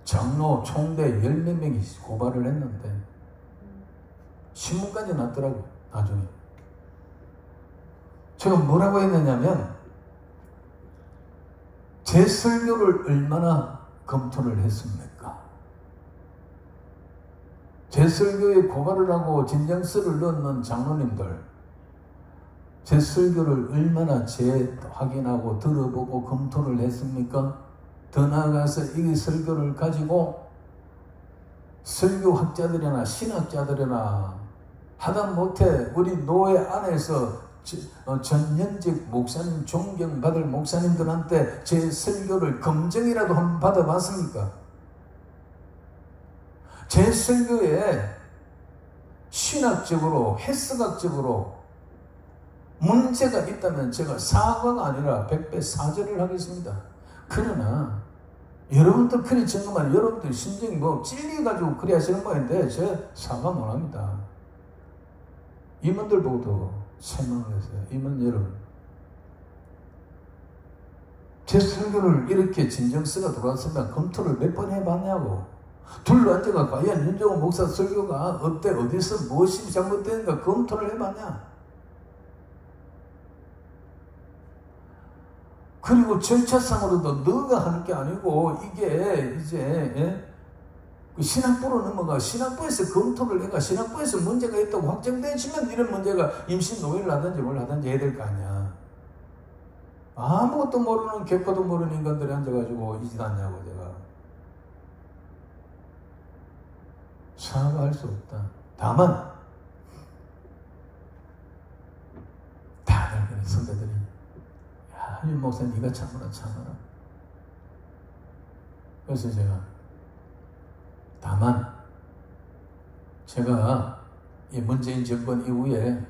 장로, 총대 10몇 명이 고발을 했는데 신문까지 났더라고요. 나중에. 제가 뭐라고 했느냐면 제 설교를 얼마나 검토를 했습니까? 제 설교에 고발을 하고 진정서를 넣는 장로님들, 제 설교를 얼마나 재확인하고 들어보고 검토를 했습니까? 더 나아가서 이 설교를 가지고 설교학자들이나 신학자들이나 하다못해 우리 노회 안에서 전현직 목사님, 존경받을 목사님들한테 제 설교를 검증이라도 한번 받아봤습니까? 제 설교에 신학적으로, 해석학적으로 문제가 있다면 제가 사과가 아니라 100배 사죄를 하겠습니다. 그러나 여러분들 그리 정말 여러분들 심정이 찔려가지고 그리 하시는 모양인데 제가 사과 못합니다. 임원들 보고도 설명을 했어요. 임원 여러분, 제 설교를 이렇게 진정서가 들어왔으면 검토를 몇 번 해봤냐고. 둘러 앉아가 과연 윤정호 목사 설교가 어때, 어디서 무엇이 잘못되는가 검토를 해봤냐. 그리고 절차상으로도 너가 하는 게 아니고 이게 이제 신학부로 넘어가 신학부에서 검토를 해가 신학부에서 문제가 있다고 확정되지만 이런 문제가 임신 노예를 하든지 뭘 하든지 해야 될 거 아니야. 아무것도 모르는 개코도 모르는 인간들이 앉아가지고 이 짓 하냐고. 제가 사과할 수 없다. 다만 다들 선배들이 윤 목사님 네가 참으라. 그래서 다만 제가 이 문재인 정권 이후에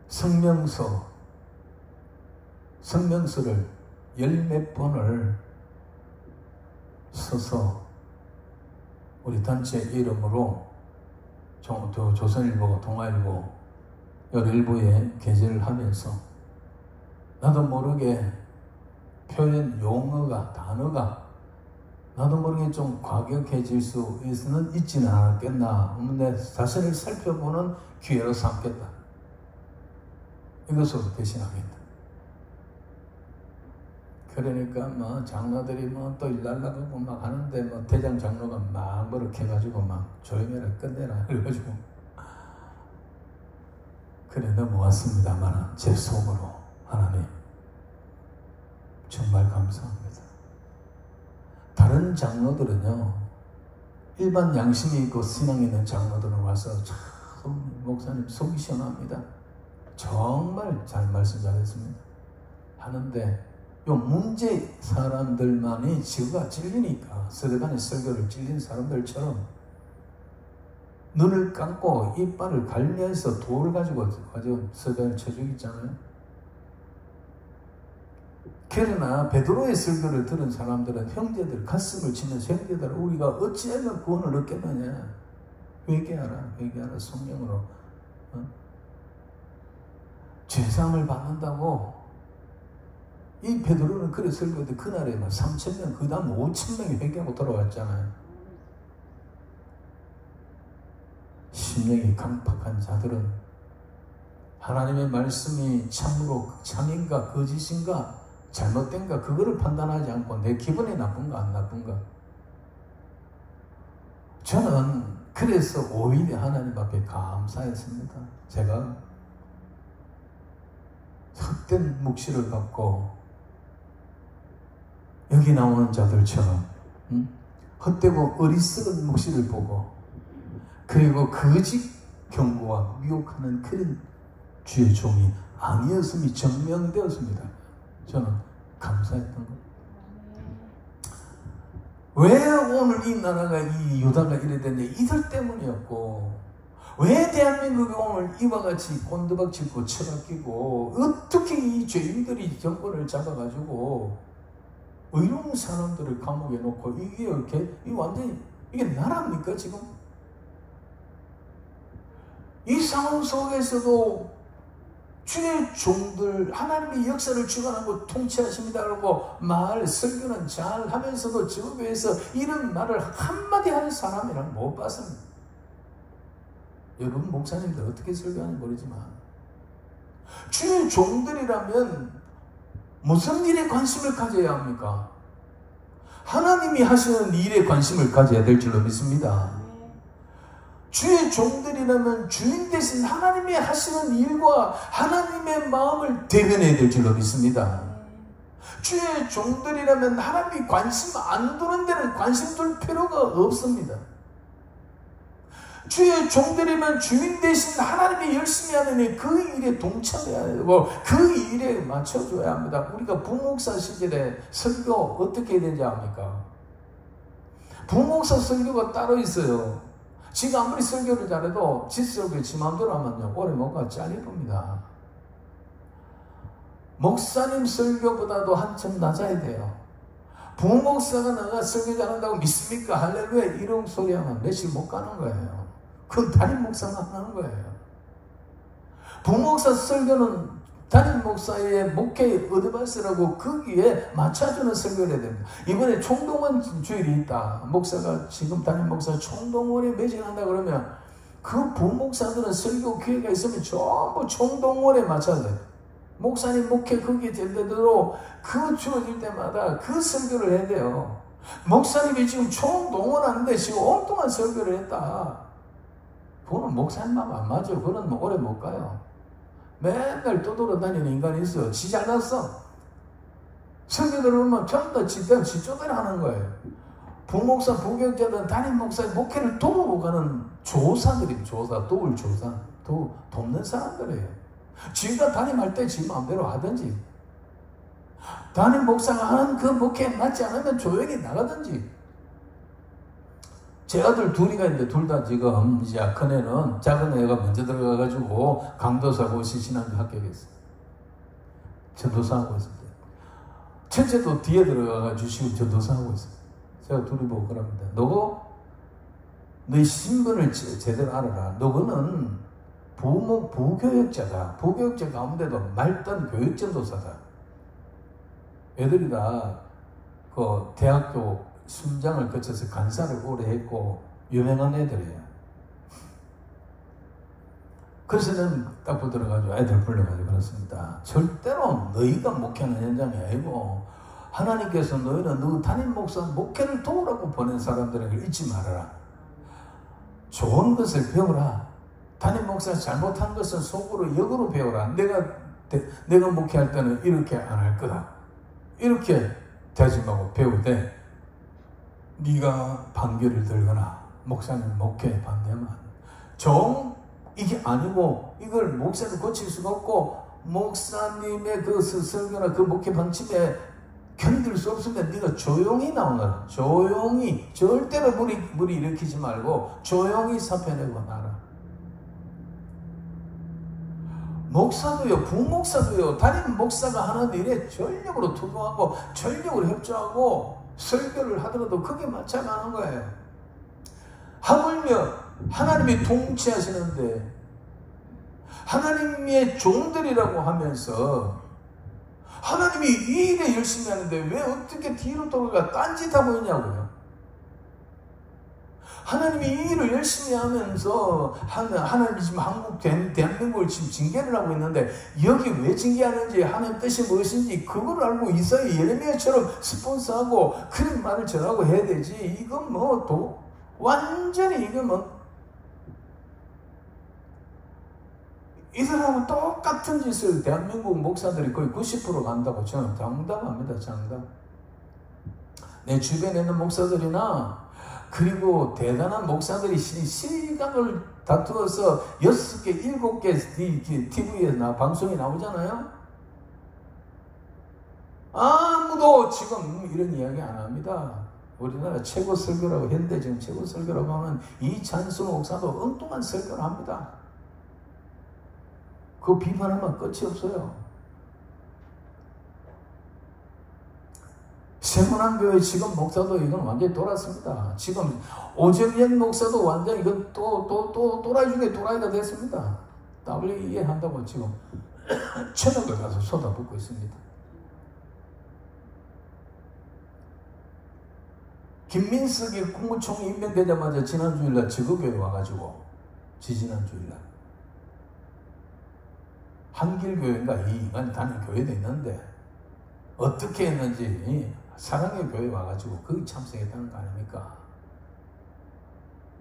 성명서를 10몇 번을 써서 우리 단체 이름으로 조선일보, 동아일보 열일부에 게재를 하면서 나도 모르게 표현 용어가, 단어가 나도 모르게 좀 과격해질 수는 있지는 않았겠나. 내 자신을 살펴보는 기회로 삼겠다. 이것으로 대신하겠다. 그러니까 장로들이 또 일날라가고 막 하는데 대장 장로가 막 버럭해가지고 조용해라, 끝내라 그래가지고 그래 넘어왔습니다만 제 속으로 하나님 정말 감사합니다. 다른 장로들은요, 일반 양심이 있고 신앙이 있는 장로들은 와서 참 목사님 속이 시원합니다. 정말 잘 말씀 잘했습니다 하는데 요 문제 사람들만이 지가 찔리니까 서대단의 설교를 찔린 사람들처럼 눈을 감고 이빨을 갈면서 돌을 가지고 서대단을 쳐 죽이잖아요. 그러나 베드로의 설교를 들은 사람들은 형제들 가슴을 치면서 형제들 우리가 어찌하면 구원을 얻겠느냐. 회개하라 성령으로 죄상을 받는다고 이 베드로는 그래 설교했는데 그날에 막 3,000명, 그 다음 5,000명이 회개하고 돌아왔잖아요. 심령이 강팍한 자들은 하나님의 말씀이 참으로 참인가 거짓인가 잘못된가 그거를 판단하지 않고 내 기분이 나쁜가 안 나쁜가. 저는 그래서 오히려 하나님 앞에 감사했습니다. 제가 헛된 묵시를 받고 여기 나오는 자들처럼 헛되고 어리석은 묵시를 보고 그리고 거짓 경고와 미혹하는 그런 주의 종이 아니었음이 증명되었습니다. 저는 감사했던 거예요. 왜 오늘 이 나라가 이 유다가 이래 됐냐? 이들 때문이었고, 왜 대한민국이 오늘 이와 같이 곤두박질고 처박히고, 어떻게 이 죄인들이 정권을 잡아가지고 의로운 사람들을 감옥에 놓고 이게 이렇게 완전히 이게 나라입니까 지금? 이 상황 속에서도 주의 종들 하나님의 역사를 주관하고 통치하십니다라고 설교는 잘 하면서도 주변에서 이런 말을 한마디 하는 사람이랑 못 봤습니다. 여러분 목사님들 어떻게 설교하는지 모르지만 주의 종들이라면 무슨 일에 관심을 가져야 합니까? 하나님이 하시는 일에 관심을 가져야 될 줄로 믿습니다. 주의 종들이라면 주인 대신 하나님이 하시는 일과 하나님의 마음을 대변해야 될 줄로 믿습니다. 주의 종들이라면 하나님이 관심 안 두는 데는 관심 둘 필요가 없습니다. 주의 종들이면 주인 대신 하나님이 열심히 하는 일, 그 일에 동참해야 되고 그 일에 맞춰줘야 합니다. 우리가 부목사 시절에 설교 어떻게 해야 되는지 압니까? 부목사 설교가 따로 있어요. 지가 아무리 설교를 잘해도 지설교에 지 마음대로 하면요 오래 못 가 잘려봅니다. 목사님 설교보다도 한참 낮아야 돼요. 부목사가 내가 설교 잘한다고 믿습니까? 할렐루야 이런 소리 하면 며칠 못 가는 거예요. 그건 담임 목사만 하는 거예요. 부목사 설교는 담임 목사의 목회 어드바이스라고 거기에 맞춰주는 설교를 해야 됩니다. 이번에 총동원 주일이 있다. 목사가 지금 담임 목사 총동원에 매진한다 그러면 그 부목사들은 설교 기회가 있으면 전부 총동원에 맞춰야 돼요. 목사님 목회 거기에 될 때대로 그 주어질 때마다 그 설교를 해야 돼요. 목사님이 지금 총동원하는데 지금 온동안 설교를 했다. 그거는 목사님하고 안 맞아요. 그거는 오래 못 가요. 맨날 떠돌아다니는 인간이 있어요. 지 잘났어. 설교 들으면 전부 다 지 쪼대려 하는 거예요. 부목사, 부교육자든 담임 목사, 목회를 도우고 가는 조사들이 도울 조사, 돕는 사람들이에요. 지가 담임할 때 지 마음대로 하든지, 담임 목사가 하는 그 목회에 맞지 않으면 조용히 나가든지. 제 아들 둘이가 있는데 둘 다 지금 이제 큰 애는 작은 애가 먼저 들어가가지고 강도사고 신한주 합격했어요. 전도사하고 있습니다. 첫째도 뒤에 들어가가지고 지금 전도사하고 있어요. 제가 둘이 보고 그럽니다. 너희 신분을 제대로 알아라. 너는 부교육자다. 부교육자 가운데도 말단 교육전도사다. 애들이 다 그 대학교 순장을 거쳐서 간사를 오래 했고 유명한 애들이에요. 그래서 저는 딱 붙들어가지고 애들 불러가지고 그렇습니다. 절대로 너희가 목회하는 현장이 아니고 하나님께서 너희는 너 담임 목사 목회를 도우라고 보낸 사람들에게 잊지 말아라. 좋은 것을 배우라. 담임 목사 잘못한 것은 속으로 역으로 배우라. 내가 목회할 때는 이렇게 안 할 거다. 이렇게 다짐하고 배우되 네가 반교를 들거나 목사님 목회에 반대하면 이게 아니고 이걸 목사를 고칠 수가 없고 목사님의 그 설교나 그 목회 방침에 견딜 수 없으면 네가 조용히 나오너라. 조용히 절대로 무리 일으키지 말고 조용히 사표내고 나라. 목사도요, 부목사도요, 담임 목사가 하는 일에 전력으로 투동하고 전력으로 협조하고 설교를 하더라도 그게 맞춰가는 거예요. 하물며 하나님이 통치하시는데 하나님의 종들이라고 하면서 하나님이 이 일에 열심히 하는데 왜 어떻게 뒤로 돌아가 딴짓하고 있냐고요. 하나님이 이 일을 열심히 하면서 하나님이 지금 대한민국을 지금 징계를 하고 있는데 여기 왜 징계하는지 하나님 뜻이 무엇인지 그걸 알고 이사야 예레미야처럼 스폰서하고 그런 말을 전하고 해야 되지. 이건 뭐 완전히 이거 뭐 이들하고 똑같은 짓을 대한민국 목사들이 거의 90% 간다고 저는 장담합니다. 장담. 내 주변에 있는 목사들이나 그리고 대단한 목사들이 시간을 다투어서 6개, 7개 TV에 방송이 나오잖아요. 아무도 지금 이런 이야기 안 합니다. 우리나라 최고 설교라고 현대 지금 최고 설교라고 하면 이찬수 목사도 엉뚱한 설교를 합니다. 그 비판하면 끝이 없어요. 세문안교회 지금 목사도 이건 완전히 돌았습니다. 지금 오정현 목사도 완전히 이건 또 또라이 중에 또라이가 됐습니다. WE 한다고 지금 천억을 가서 쏟아붓고 있습니다. 김민석이 국무총리 임명되자마자 지난 주일날 지구교회 와가지고 지지난 주일날 한길교회인가 이 인간이 다니는 교회도 있는데 어떻게 했는지 사랑의 교회 와가지고 거기 참석했다는 거 아닙니까?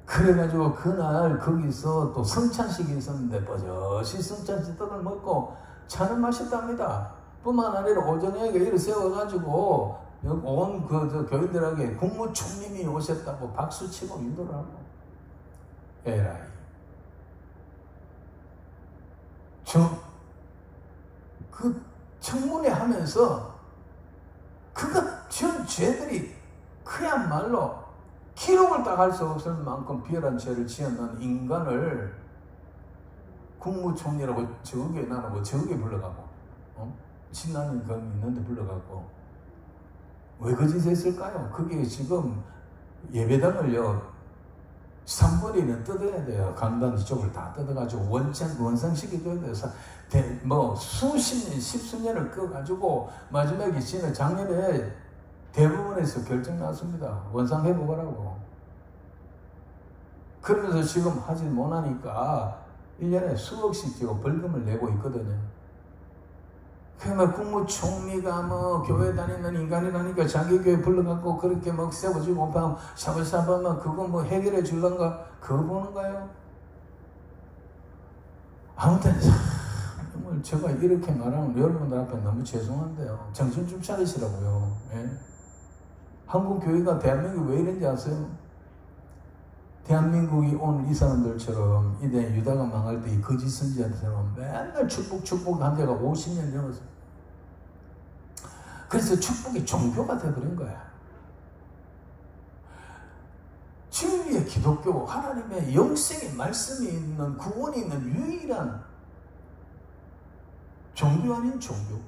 그래가지고 그날 거기서 또 성찬식이 있었는데 버젓이 성찬식 떡을 먹고 차는 마셨답니다. 뿐만 아니라 오전에 일을 세워가지고 온 교인들에게 국무총리님이 오셨다고 박수치고 인도를 하고 에라이 그 청문회 하면서 전 죄들이 그야말로 기록을 딱 할 수 없을 만큼 비열한 죄를 지었는 인간을 국무총리라고 저게 나누고 저게 불러가고 신나는 건 있는데 불러가고 왜 그 짓을 했을까요? 그게 지금 예배당을요 3분의 1은 뜯어야 돼요. 강당 이쪽을 다 뜯어가지고 원상시켜줘야 돼서 뭐 수십 년, 십수년을 꺼가지고 마지막에 지난 작년에 대부분에서 결정 났습니다. 원상 회복하라고. 그러면서 지금 하지 못하니까 1년에 수억씩 지금 벌금을 내고 있거든요. 그러면 국무총리가 뭐 교회 다니는 인간이라니까 자기 교회 불러갖고 그렇게 막 세워지고 샤브샤브하면 그거 뭐 해결해 줄란가? 그거 보는 거예요? 아무튼 정말 제가 이렇게 말하면 여러분들 앞에 너무 죄송한데요. 정신 좀 차리시라고요. 예? 한국 교회가 대한민국이 왜 이런지 아세요? 대한민국이 오늘 이 사람들처럼 이때 유다가 망할 때 이 거짓 선지자들처럼 맨날 축복 한 데가 50년 넘었어요. 그래서 축복이 종교가 되어버린 거야. 진리의 기독교, 하나님의 영생의 말씀이 있는 구원이 있는 유일한 종교 아닌 종교.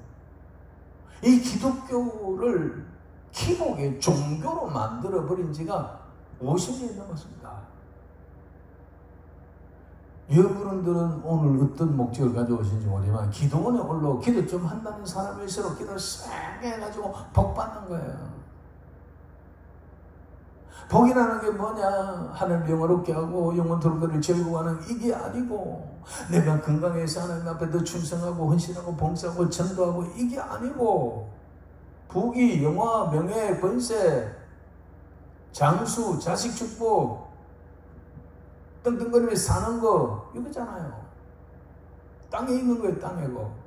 이 기독교를 기복의 종교로 만들어버린 지가 50년이 넘었습니다. 여러분들은 오늘 어떤 목적을 가져오신지 모르지만 기도원에 올라오고 기도 좀 한다는 사람일수록 기도를 세게 해가지고 복 받는 거예요. 복이라는 게 뭐냐? 하나님 영화롭게 하고 영원토록 그를 즐거워하는 이게 아니고 내가 건강해서 하나님 앞에 더 충성하고 헌신하고 봉사하고 전도하고 이게 아니고 부귀, 영화, 명예, 권세, 장수, 자식 축복 떵떵거리며 사는 거 이거잖아요. 땅에 있는 거예요. 땅에고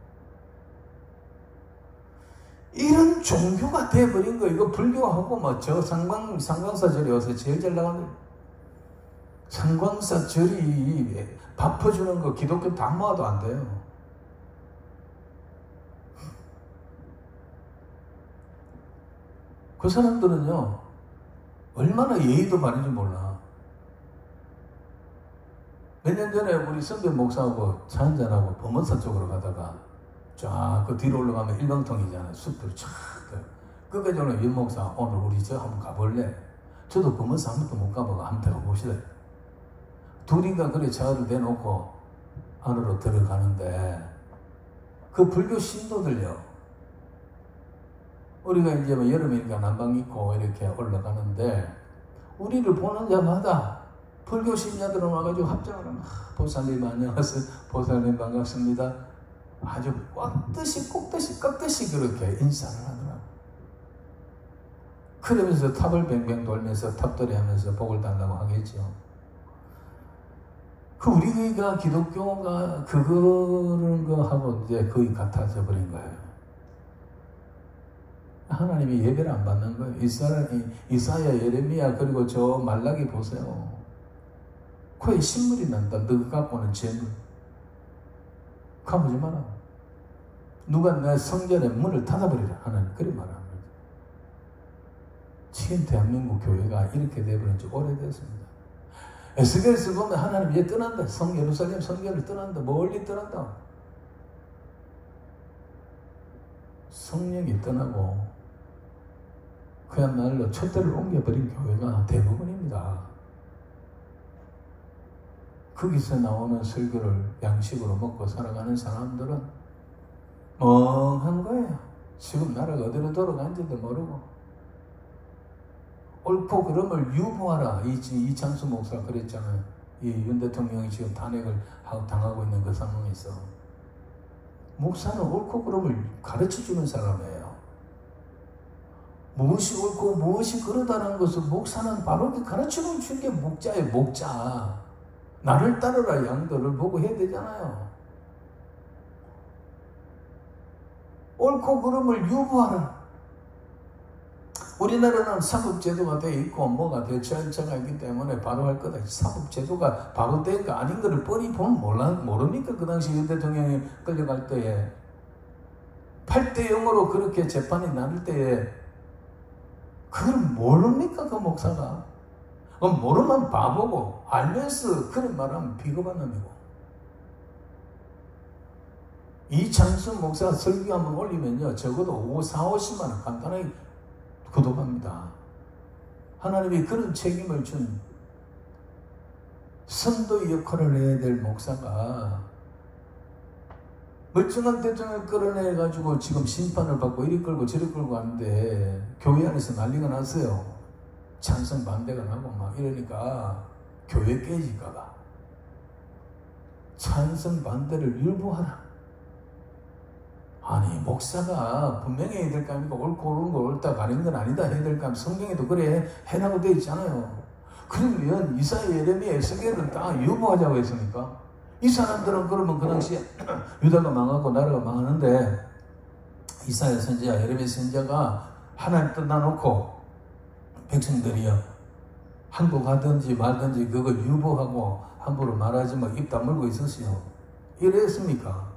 이런 종교가 돼버린 거. 이거 불교하고 뭐 저 상광사절이 와서 제일 잘 나가는 상광사절이 밥 퍼주는 거 기독교 다 모아도 안 돼요. 그 사람들은요 얼마나 예의도 바른지 몰라. 몇 년 전에 우리 선배 목사하고 차 한잔하고 범원사 쪽으로 가다가 쫙 그 뒤로 올라가면 일방통이잖아요. 숲을 쫙. 끝까지 오는 윤 목사 오늘 우리 저 한번 가볼래? 저도 범원사 한 번도 못 가보고 한번 가보시래. 둘이가 그래 차를 대놓고 안으로 들어가는데 그 불교 신도들요 우리가 이제 뭐 여름이니까 난방 입고 이렇게 올라가는데 우리를 보는 자마다 불교 신자들은 와가지고 합장을 하면 보살님 안녕하세요. 보살님 반갑습니다. 아주 꽉듯이 꺾듯이 그렇게 인사를 하더라고요. 그러면서 탑을 뱅뱅 돌면서 탑돌이 하면서 복을 달라고 하겠죠. 그 우리가 기독교가 그거는 거하고 이제 거의 같아져 버린 거예요. 하나님이 예배를 안 받는 거예요. 이사야, 예레미야 그리고 저 말라기 보세요. 코에 신물이 난다. 너 갖고는 재물. 가보지 마라. 누가 내 성전의 문을 닫아버리라. 하나님 그리 말합니다. 지금 대한민국 교회가 이렇게 되어버린 지 오래됐습니다. 에스겔서 보면 하나님 이제 떠난다. 예루살렘 성전을 떠난다. 멀리 떠난다. 성령이 떠나고 그야말로 촛대를 옮겨버린 교회가 대부분입니다. 거기서 나오는 설교를 양식으로 먹고 살아가는 사람들은 멍한 거예요. 지금 나라가 어디로 돌아간지도 모르고. 옳고 그름을 유보하라. 이창수 목사가 그랬잖아요. 이 윤 대통령이 지금 탄핵을 당하고 있는 그 상황에서 목사는 옳고 그름을 가르쳐주는 사람이에요. 무엇이 옳고 무엇이 그러다는 것을 목사는 바로 가르쳐 주는 게 목자예요. 목자. 나를 따르라 양들을 보고 해야 되잖아요. 옳고 그름을 유보하라. 우리나라는 사법제도가 되어 있고 뭐가 대처한차가 있기 때문에 바로 할 거다. 사법제도가 바로 된 거 아닌 거를 뻔히 보면 모릅니까? 그 당시 윤 대통령이 끌려갈 때에 8대 0으로 그렇게 재판이 나눌 때에 그걸 모릅니까? 그 목사가. 모르면 바보고 알면서 그런 말하면 비겁한 놈이고. 이창수 목사 설교 한번 올리면요 적어도 40-50만 원 간단하게 구독합니다. 하나님이 그런 책임을 준 선도의 역할을 해야 될 목사가 멀쩡한 대통령을 끌어내가지고 지금 심판을 받고 이리 끌고 저리 끌고 가는데 교회 안에서 난리가 났어요. 찬성 반대가 나고 막 이러니까 교회 깨질까봐 찬성 반대를 율보하라. 아니 목사가 분명히 해야 될 거 아닙니까? 옳고 옳은 거 옳다 가리는 건 아니다 해야 될 거 아닙니까? 성경에도 그래 해라고 되어 있잖아요. 그러면 이사야, 예레미야, 에스겔은 다 유보하자고 했으니까 이 사람들은 그러면 그 당시에 유다가 망하고 나라가 망하는데 이사야 선지자, 예레미야 선지자가 하나님 떠나놓고 백성들이요 한국 가든지 말든지 그걸 유보하고 함부로 말하지 마 입 다물고 있었어요. 이랬습니까?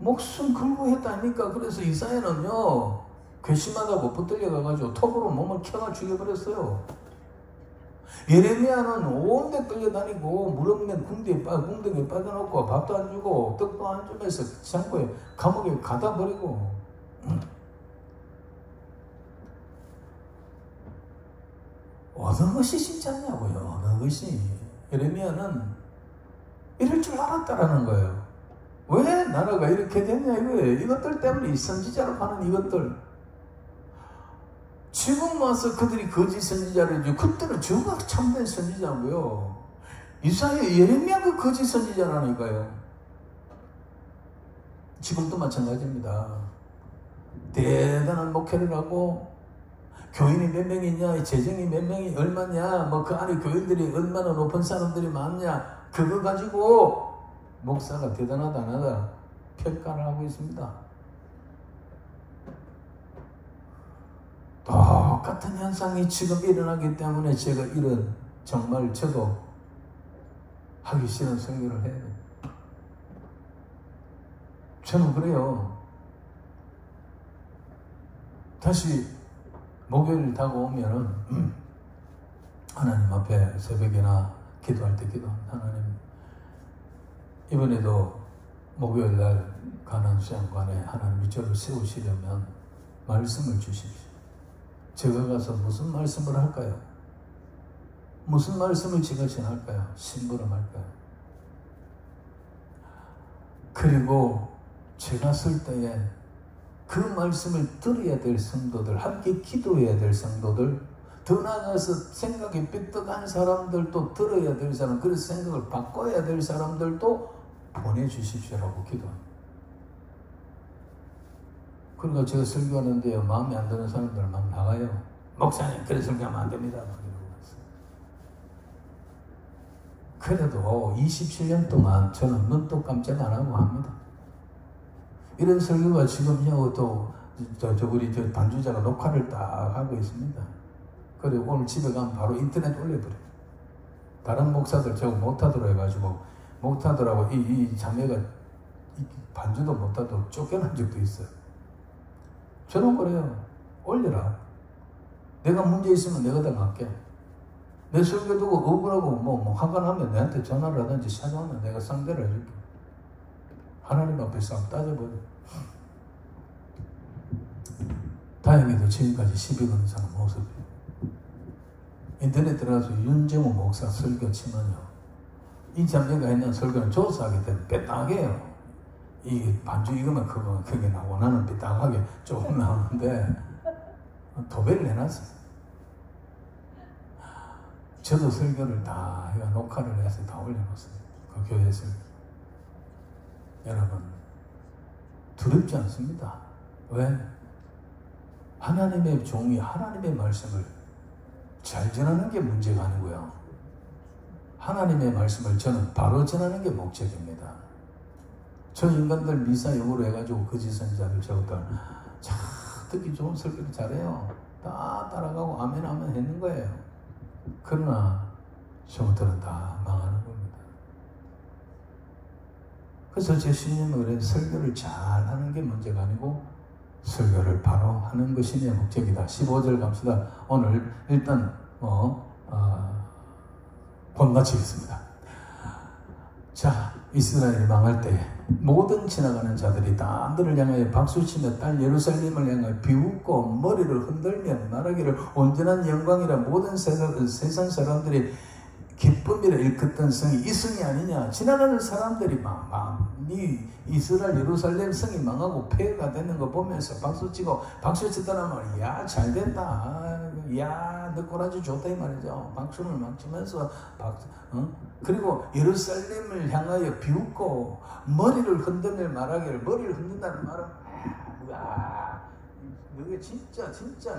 목숨 걸고 했다니까. 그래서 이사야는요 괘씸하다고 붙들려가가지고 톱으로 몸을 켜가 죽여버렸어요. 예레미야는 온데 끌려다니고 물 없는 궁뎅이에 빠져놓고 밥도 안 주고 떡도 안 주면서 창고에 감옥에 가다 버리고. 어느 것이 진짜냐고요. 어느 것이. 예레미야는 이럴 줄 알았다라는 거예요. 왜 나라가 이렇게 됐냐 이거예요. 이것들 때문에 이 선지자라고 하는 이것들. 지금 와서 그들이 거짓 선지자를 해주고 그때는 저가 참된 선지자고요. 이사야, 예레미야가 거짓 선지자라니까요. 지금도 마찬가지입니다. 대단한 목회를 하고 교인이 몇 명이냐, 재정이 몇 명이 얼마냐, 뭐 그 안에 교인들이 얼마나 높은 사람들이 많냐, 그거 가지고 목사가 대단하다 안 하다 평가를 하고 있습니다. 똑같은 현상이 지금 일어나기 때문에 제가 이런 정말 저도 하기 싫은 설교를 해요. 저는 그래요. 다시 목요일 다가오면은 하나님 앞에 새벽이나 기도할 때 기도합니다. 하나님 이번에도 목요일 날 가난 수양관에 하나님 저를 세우시려면 말씀을 주십시오. 제가 가서 무슨 말씀을 할까요? 무슨 말씀을 제가 전할까요? 심부름할까요? 그리고 제가 쓸 때에 그 말씀을 들어야 될 성도들, 함께 기도해야 될 성도들, 더 나아가서 생각이 삐뚤한 사람들도 들어야 될 사람, 그래서 생각을 바꿔야 될 사람들도 보내주십시오라고 기도합니다. 그러니까 제가 설교하는데요, 마음에 안 드는 사람들 막 나가요. 목사님, 그래 설교하면 안 됩니다. 막 이러고 있어요. 그래도 27년 동안 저는 눈도 깜짝 안 하고 합니다. 이런 설교가 지금요, 우리 반주자가 녹화를 딱 하고 있습니다. 그리고 오늘 집에 가면 바로 인터넷 올려버려요. 다른 목사들 저거 못하더라 해가지고, 못하더라고 이 자매가 반주도 못하도록 쫓겨난 적도 있어요. 저는 그래요. 올려라. 내가 문제 있으면 내가 다 갈게. 내 설교 두고 억울하고 뭐 화가 나면 내한테 전화를 하든지 찾아오면 내가 상대를 해줄게. 하나님 앞에서 한번 따져버려. 다행히도 지금까지 시비 거는 사람 모습이에요. 인터넷 들어가서 윤정우 목사 설교 치면요, 이 자매가 했는 설교는 조사하기 때문에 삐딱해요. 이 반주 이거만 크게 나오고 나는 삐딱하게 조금 나오는데 도배를 해놨어요. 저도 설교를 다 해가 녹화를 해서 다 올려놓았어요. 그 교회 설교. 여러분, 두렵지 않습니다. 왜? 하나님의 종이 하나님의 말씀을 잘 전하는 게 문제가 아니고요, 하나님의 말씀을 저는 바로 전하는 게 목적입니다. 저 인간들 미사용으로 해가지고 거짓 선지자를 저것들 참 듣기 좋은 설교를 잘해요. 다 따라가고 아멘 아멘 했는 거예요. 그러나 저것들은 다 망하는 겁니다. 그래서 제 신념은 그래, 설교를 잘 하는 게 문제가 아니고 설교를 바로 하는 것이 내 목적이다. 15절 갑시다. 오늘 일단 곧 마치겠습니다. 자, 이스라엘이 망할 때 모든 지나가는 자들이 다 들을 향하여 박수치며 딸 예루살렘을 향하여 비웃고 머리를 흔들며 말하기를 온전한 영광이라 모든 세상 사람들이 기쁨이라 일컫던 성이 이 성이 아니냐. 지나가는 사람들이 이 이스라엘 예루살렘 성이 망하고 폐해가 되는 거 보면서 박수치고, 박수치더라 말이야. 야, 잘됐다. 야, 너 꼬라지 좋다 이 말이죠. 박수를 막 치면서 그리고 예루살렘을 향하여 비웃고 머리를 흔들며 말하기를, 머리를 흔든다는 말은 너게 진짜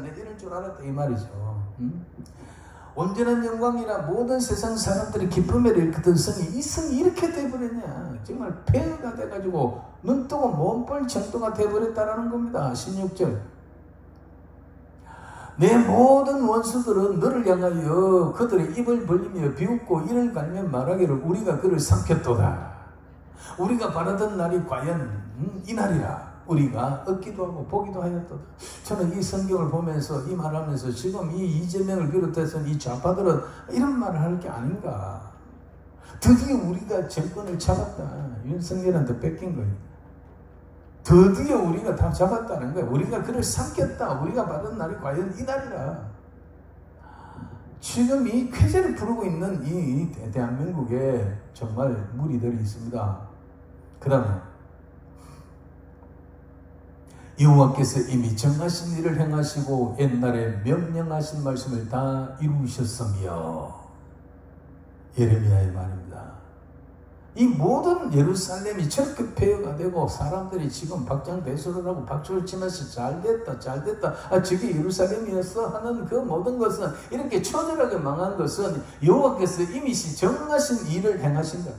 내 이럴 줄 알았다 이 말이죠. 온전한 영광이라 모든 세상 사람들이 기쁨에 일컫던 성이, 이 성이 이렇게 돼버렸냐. 정말 폐허가 돼가지고 눈뜨고 몸볼 정도가 돼버렸다라는 겁니다. 16절. 내 모든 원수들은 너를 향하여 그들의 입을 벌리며 비웃고 이를 갈며 말하기를 우리가 그를 삼켰도다. 우리가 바라던 날이 과연 이 날이라. 우리가 얻기도 하고 보기도 하였도다. 저는 이 성경을 보면서 이 말하면서 지금 이 이재명을 비롯해서 이 좌파들은 이런 말을 할 게 아닌가. 드디어 우리가 정권을 잡았다. 윤석열한테 뺏긴 거예요. 드디어 우리가 다 잡았다는 거예요. 우리가 그를 삼켰다. 우리가 받은 날이 과연 이 날이라. 지금 이 쾌재를 부르고 있는 이 대한민국에 정말 무리들이 있습니다. 그 다음에 여호와께서 이미 정하신 일을 행하시고 옛날에 명령하신 말씀을 다 이루셨으며. 예레미야의 말입니다. 이 모든 예루살렘이 저렇게 폐허가 되고 사람들이 지금 박장대소를 하고 박수를 치면서 잘됐다 저게 예루살렘이었어 하는 그 모든 것은, 이렇게 처절하게 망한 것은 여호와께서 이미 정하신 일을 행하신다.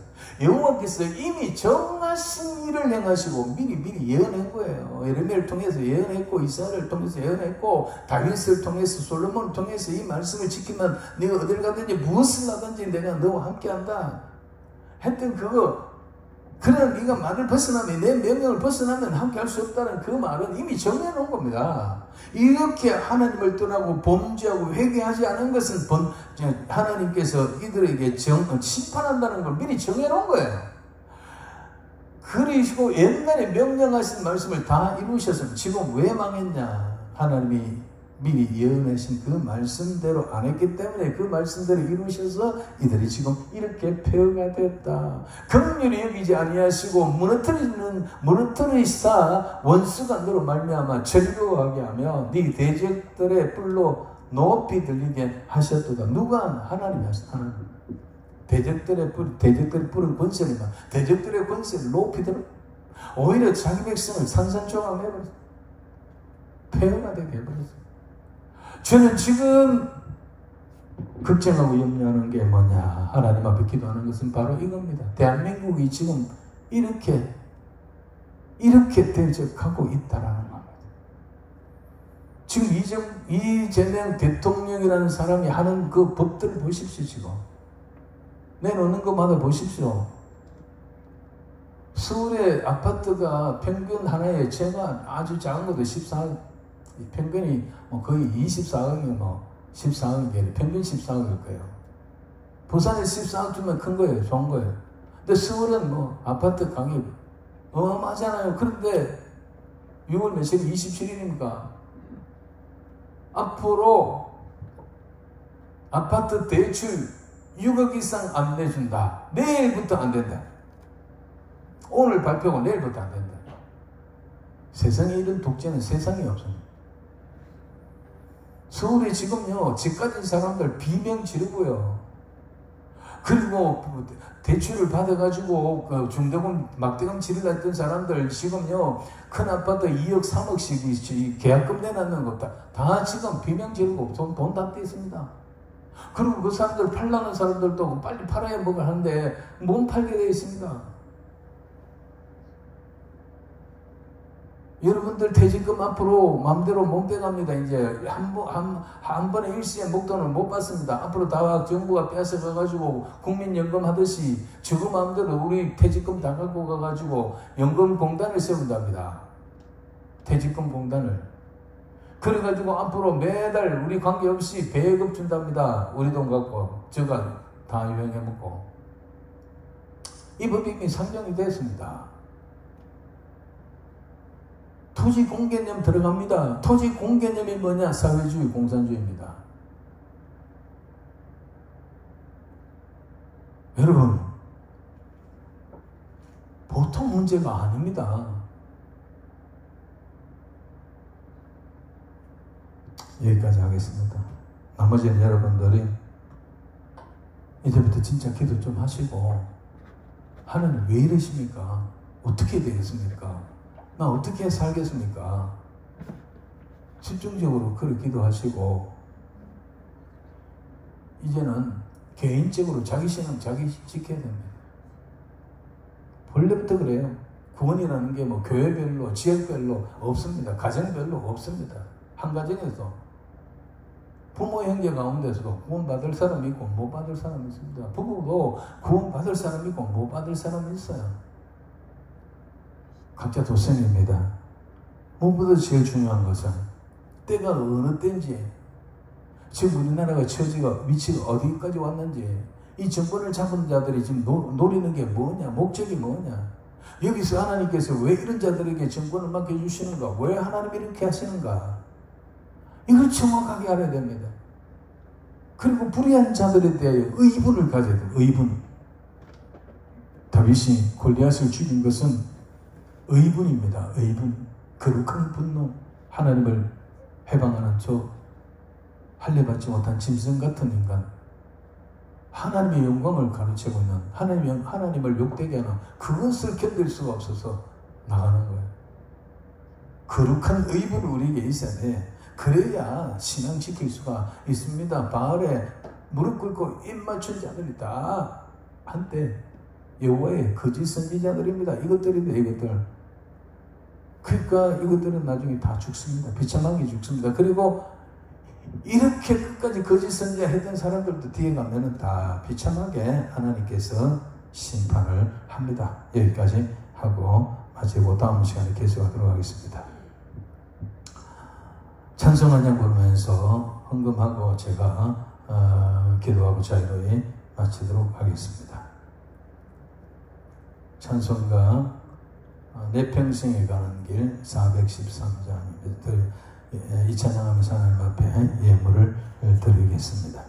여호와께서 이미 정하신 일을 행하시고 미리 예언한 거예요. 예레미야를 통해서 예언했고, 이사야를 통해서 예언했고, 다윗을 통해서, 솔로몬을 통해서 이 말씀을 지키면 네가 어딜 가든지 무엇을 하든지 내가 너와 함께한다 했던 그거. 그러나 네가 말을 벗어나면, 내 명령을 벗어나면 함께 할 수 없다는 그 말은 이미 정해놓은 겁니다. 이렇게 하나님을 떠나고 범죄하고 회개하지 않은 것은 하나님께서 이들에게 심판한다는 걸 미리 정해놓은 거예요. 그러시고 옛날에 명령하신 말씀을 다 이루셨으면 지금 왜 망했냐. 하나님이 미리 예언하신 그 말씀대로 안 했기 때문에 그 말씀대로 이루셔서 이들이 지금 이렇게 폐허가 됐다. 긍휼히 여기지 아니하시고 무너뜨리사 원수가 너로 말미암아 즐거워하게 하며 네 대적들의 뿔로 높이 들리게 하셨도다. 누가? 하나님이 하셨다. 하나님. 대적들의 뿔은 권세니까 대적들의 권세를 높이 들어 오히려 자기 백성을 산산조각해버렸어. 폐허가 되게 해버렸어. 저는 지금 걱정하고 염려하는 게 뭐냐, 하나님 앞에 기도하는 것은 바로 이겁니다. 대한민국이 지금 이렇게 대적하고 있다라는 겁니다. 지금 이재명 대통령이라는 사람이 하는 그 법들을 보십시오. 지금 내놓는 것마다 보십시오. 서울의 아파트가 평균 하나에 제가 아주 작은 것도 14억, 평균이 거의 24억이면 14억이에요. 평균 14억일 거예요. 부산에 14억 주면 큰 거예요. 좋은 거예요. 근데 서울은 아파트 가격이 어마어마하잖아요. 그런데 6월 며칠 27일입니까? 앞으로 아파트 대출 6억 이상 안 내준다. 내일부터 안 된다. 오늘 발표고 내일부터 안 된다. 세상에 이런 독재는 세상에 없습니다. 서울에 지금요, 집 가진 사람들 비명 지르고요. 그리고 대출을 받아가지고 중대금, 막대금 지르려 했던 사람들 지금요, 큰 아파트 2억, 3억씩 계약금 내놨는 거 다 지금 비명 지르고 돈 다 떼습니다. 그리고 그 사람들 팔라는 사람들도 빨리 팔아야 뭐가 하는데 못 팔게 되어 있습니다. 여러분들 퇴직금 앞으로 마음대로 못 빼갑니다. 이제 한 번에 일시에 목돈을 못 받습니다. 앞으로 다 정부가 뺏어가가지고 국민연금 하듯이 저거 마음대로 우리 퇴직금 다 갖고 가가지고 연금공단을 세운답니다. 퇴직금 공단을. 그래가지고 앞으로 매달 우리 관계없이 배급 준답니다. 우리 돈 갖고 저가 다 유행해먹고. 이 법이 이미 상정이 됐습니다. 토지 공개념 들어갑니다. 토지 공개념이 뭐냐? 사회주의, 공산주의입니다. 여러분, 보통 문제가 아닙니다. 여기까지 하겠습니다. 나머지는 여러분들이 이제부터 진짜 기도 좀 하시고, 하나님 왜 이러십니까? 어떻게 되겠습니까? 나 어떻게 살겠습니까? 집중적으로 그렇게 기도하시고, 이제는 개인적으로 자기 신앙 자기 지켜야 됩니다. 본래부터 그래요. 구원이라는 게 교회별로, 지역별로 없습니다. 가정별로 없습니다. 한 가정에서 부모 형제 가운데서도 구원받을 사람이 있고 못 받을 사람이 있습니다. 부부도 구원받을 사람이 있고 못 받을 사람이 있어요. 각자 도생입니다. 무엇보다 제일 중요한 것은 때가 어느 때인지, 지금 우리나라가 위치가 어디까지 왔는지, 이 정권을 잡은 자들이 지금 노리는 게 뭐냐, 목적이 뭐냐, 여기서 하나님께서 왜 이런 자들에게 정권을 맡겨주시는가, 왜 하나님이 이렇게 하시는가, 이걸 정확하게 알아야 됩니다. 그리고 불의한 자들에 대하여 의분을 가져야 돼요. 의분. 다윗이 골리앗을 죽인 것은 의분입니다. 의분. 거룩한 분노. 하나님을 해방하는 저 할례받지 못한 짐승 같은 인간. 하나님의 영광을 가르치고 있는, 하나님을 욕되게 하는 그것을 견딜 수가 없어서 나가는 거예요. 거룩한 의분이 우리에게 있어야 돼. 그래야 신앙 지킬 수가 있습니다. 바알에 무릎 꿇고 입 맞춘 자들이 다 한때 여호와의 거짓 선지자들입니다. 이것들인데 이것들. 그러니까 이것들은 나중에 다 죽습니다. 비참하게 죽습니다. 그리고 이렇게 끝까지 거짓 선지자 했던 사람들도 뒤에 가면은 다 비참하게 하나님께서 심판을 합니다. 여기까지 하고 마치고 다음 시간에 계속하도록 하겠습니다. 찬송 한 장 부르면서 헌금하고 제가 기도하고 자유로이 마치도록 하겠습니다. 찬송가 내 평생에 가는 길 413장입니다. 이 찬양하면서 하나님 앞에 예물을 드리겠습니다.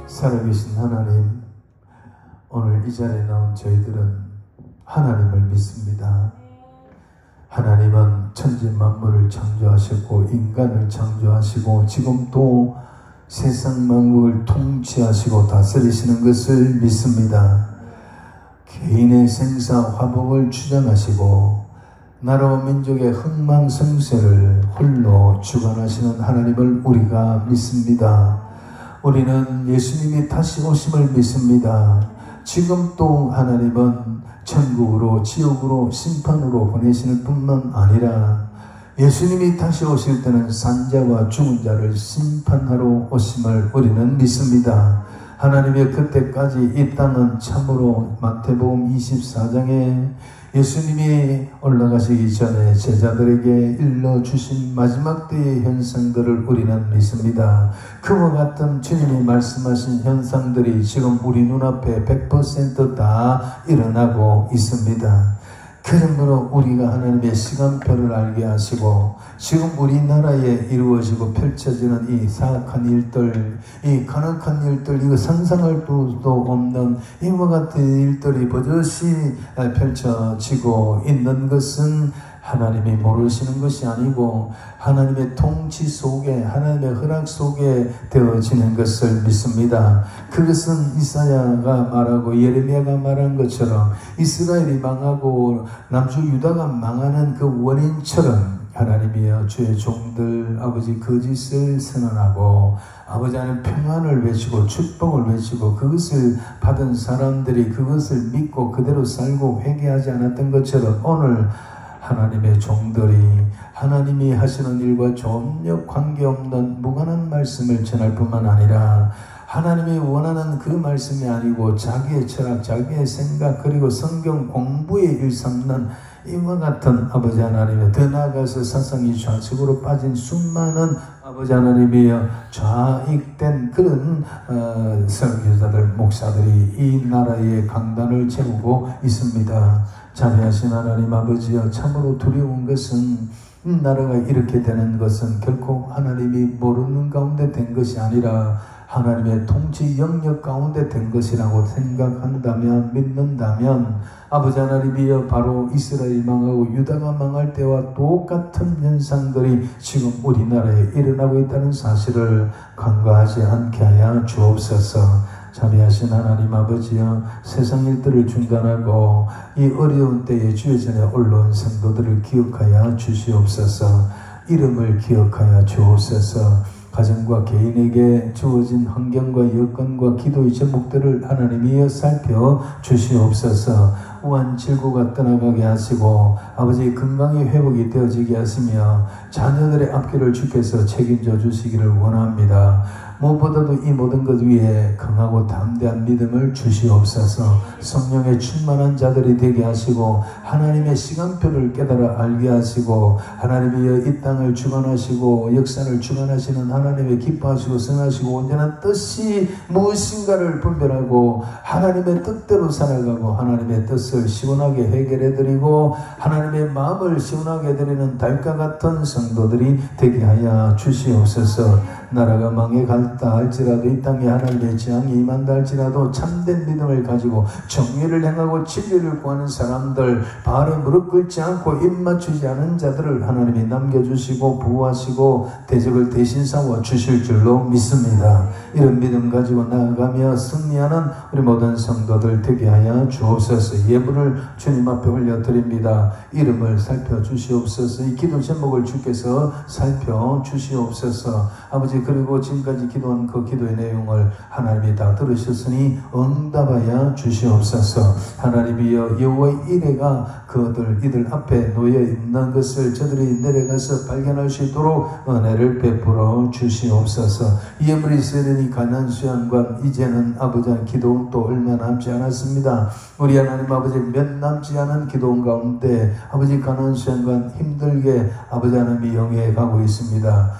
살아계신 하나님, 오늘 이 자리에 나온 저희들은 하나님을 믿습니다. 하나님은 천지 만물을 창조하셨고 인간을 창조하시고 지금 또 세상 만국을 통치하시고 다스리시는 것을 믿습니다. 개인의 생사 화복을 주장하시고 나라와 민족의 흥망성쇠를 홀로 주관하시는 하나님을 우리가 믿습니다. 우리는 예수님이 다시 오심을 믿습니다. 지금 또 하나님은 천국으로 지옥으로 심판으로 보내시는 뿐만 아니라 예수님이 다시 오실 때는 산자와 죽은 자를 심판하러 오심을 우리는 믿습니다. 하나님의 그때까지 이 땅은 참으로 마태복음 24장에 예수님이 올라가시기 전에 제자들에게 일러주신 마지막 때의 현상들을 우리는 믿습니다. 그와 같은 주님이 말씀하신 현상들이 지금 우리 눈앞에 100% 다 일어나고 있습니다. 그러므로 우리가 하나님의 시간표를 알게 하시고 지금 우리나라에 이루어지고 펼쳐지는 이 사악한 일들, 이 간악한 일들, 이거 상상할 수도 없는 이와 같은 일들이 버젓이 펼쳐지고 있는 것은 하나님이 모르시는 것이 아니고 하나님의 통치 속에, 하나님의 허락 속에 되어지는 것을 믿습니다. 그것은 이사야가 말하고 예레미야가 말한 것처럼 이스라엘이 망하고 남주 유다가 망하는 그 원인처럼 하나님이여 주의 종들 아버지 거짓을 선언하고 아버지 안에 평안을 외치고 축복을 외치고 그것을 받은 사람들이 그것을 믿고 그대로 살고 회개하지 않았던 것처럼 오늘 하나님의 종들이 하나님이 하시는 일과 전혀 관계없는 무관한 말씀을 전할 뿐만 아니라 하나님이 원하는 그 말씀이 아니고 자기의 철학, 자기의 생각 그리고 성경 공부에 일삼는 이와 같은 아버지 하나님의 더 나아가서 사상이 좌측으로 빠진 수많은 아버지 하나님이여 좌익된 그런 설교자들, 목사들이 이 나라에 강단을 채우고 있습니다. 자비하신 하나님 아버지여, 참으로 두려운 것은 나라가 이렇게 되는 것은 결코 하나님이 모르는 가운데 된 것이 아니라 하나님의 통치 영역 가운데 된 것이라고 생각한다면, 믿는다면 아버지 하나님이여 바로 이스라엘 망하고 유다가 망할 때와 똑같은 현상들이 지금 우리나라에 일어나고 있다는 사실을 간과하지 않게 하여 주옵소서. 자비하신 하나님 아버지여, 세상 일들을 중단하고 이 어려운 때에 주의 전에 올라온 성도들을 기억하여 주시옵소서. 이름을 기억하여 주옵소서. 가정과 개인에게 주어진 환경과 여건과 기도의 제목들을 하나님이여 살펴 주시옵소서. 우한 질고가 떠나가게 하시고 아버지 건강이 회복이 되어지게 하시며 자녀들의 앞길을 주께서 책임져 주시기를 원합니다. 무엇보다도 이 모든 것 위에 강하고 담대한 믿음을 주시옵소서. 성령의 충만한 자들이 되게 하시고 하나님의 시간표를 깨달아 알게 하시고 하나님이여 이 땅을 주관하시고 역사를 주관하시는 하나님의 기뻐하시고 선하시고 온전한 뜻이 무엇인가를 분별하고 하나님의 뜻대로 살아가고 하나님의 뜻을 시원하게 해결해드리고 하나님의 마음을 시원하게 해드리는 달과 같은 성도들이 되게 하여 주시옵소서. 나라가 망해간다 할지라도 이 땅에 하나님의 재앙이 임한다 할지라도 참된 믿음을 가지고 정의를 행하고 진리를 구하는 사람들, 바알에 무릎 꿇지 않고 입 맞추지 않은 자들을 하나님이 남겨주시고 보호하시고 대적을 대신 싸워 주실 줄로 믿습니다. 이런 믿음 가지고 나아가며 승리하는 우리 모든 성도들 되게 하여 주옵소서. 예물을 주님 앞에 올려드립니다. 이름을 살펴주시옵소서. 이 기도 제목을 주께서 살펴주시옵소서. 아버지, 그리고 지금까지 기도한 그 기도의 내용을 하나님이 다 들으셨으니 응답하여 주시옵소서. 하나님이여, 여호와의 이레가 이들 앞에 놓여 있는 것을 저들이 내려가서 발견할 수 있도록 은혜를 베풀어 주시옵소서. 예물이 있어야 되니 가난 수양관, 이제는 아버지 기도원 또 얼마 남지 않았습니다. 우리 하나님 아버지, 몇 남지 않은 기도원 가운데 아버지 가난 수양관 힘들게 아버지 하나님이 영해 가고 있습니다.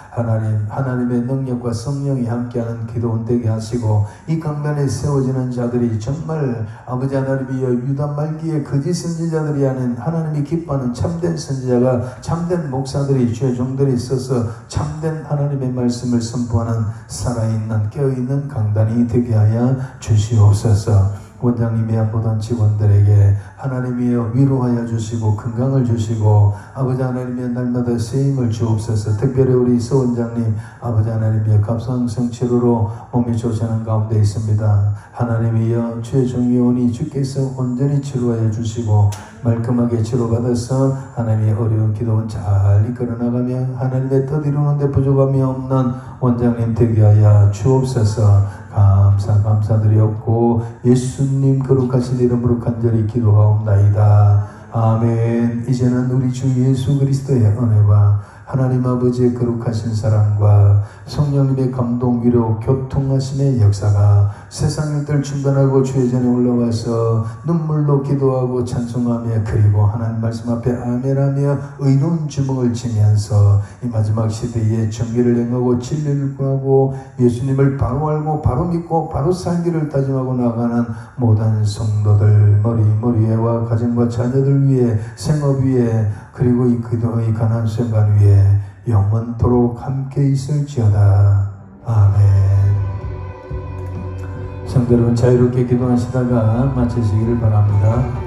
하나님의 능력과 성령이 함께하는 기도원 되게 하시고 이 강단에 세워지는 자들이 정말 아버지 하나님이여 유다 말기에 거짓 선지자들이 아닌 하나님이 기뻐하는 참된 선지자가, 참된 목사들이, 주의 종들이 있어서 참된 하나님의 말씀을 선포하는 살아있는 깨어있는 강단이 되게 하여 주시옵소서. 원장님이 보던 직원들에게 하나님이여 위로하여 주시고 건강을 주시고 아버지 하나님의 날마다 쓰임을 주옵소서. 특별히 우리 서 원장님 아버지 하나님의 갑상선 치료로 몸이 좋지 않은 가운데 있습니다. 하나님이여, 주의 종이 오니 주께서 온전히 치료하여 주시고 말끔하게 치료받아서 하나님의 어려운 기도는 잘 이끌어나가며 하나님의 뜻 이루는 데 부족함이 없는 원장님 되게 하여 주옵소서. 감사드렸고 예수님 거룩하신 이름으로 간절히 기도하옵나이다. 아멘. 이제는 우리 주 예수 그리스도의 은혜와 하나님 아버지의 거룩하신 사랑과 성령님의 감동, 위로, 교통하심의 역사가 세상 일들 중단하고 주의 전에 올라와서 눈물로 기도하고 찬송하며 그리고 하나님 말씀 앞에 아멘하며 의로운 주먹을 지면서 이 마지막 시대에 정의를 행하고 진리를 구하고 예수님을 바로 알고 바로 믿고 바로 살기를 다짐하고 나가는 모든 성도들 머리에와 가정과 자녀들 위해, 생업 위에, 그리고 이 기도의 가난 순간 위에 영원토록 함께 있을지어다. 아멘. 성도 여러분, 자유롭게 기도하시다가 마치시기를 바랍니다.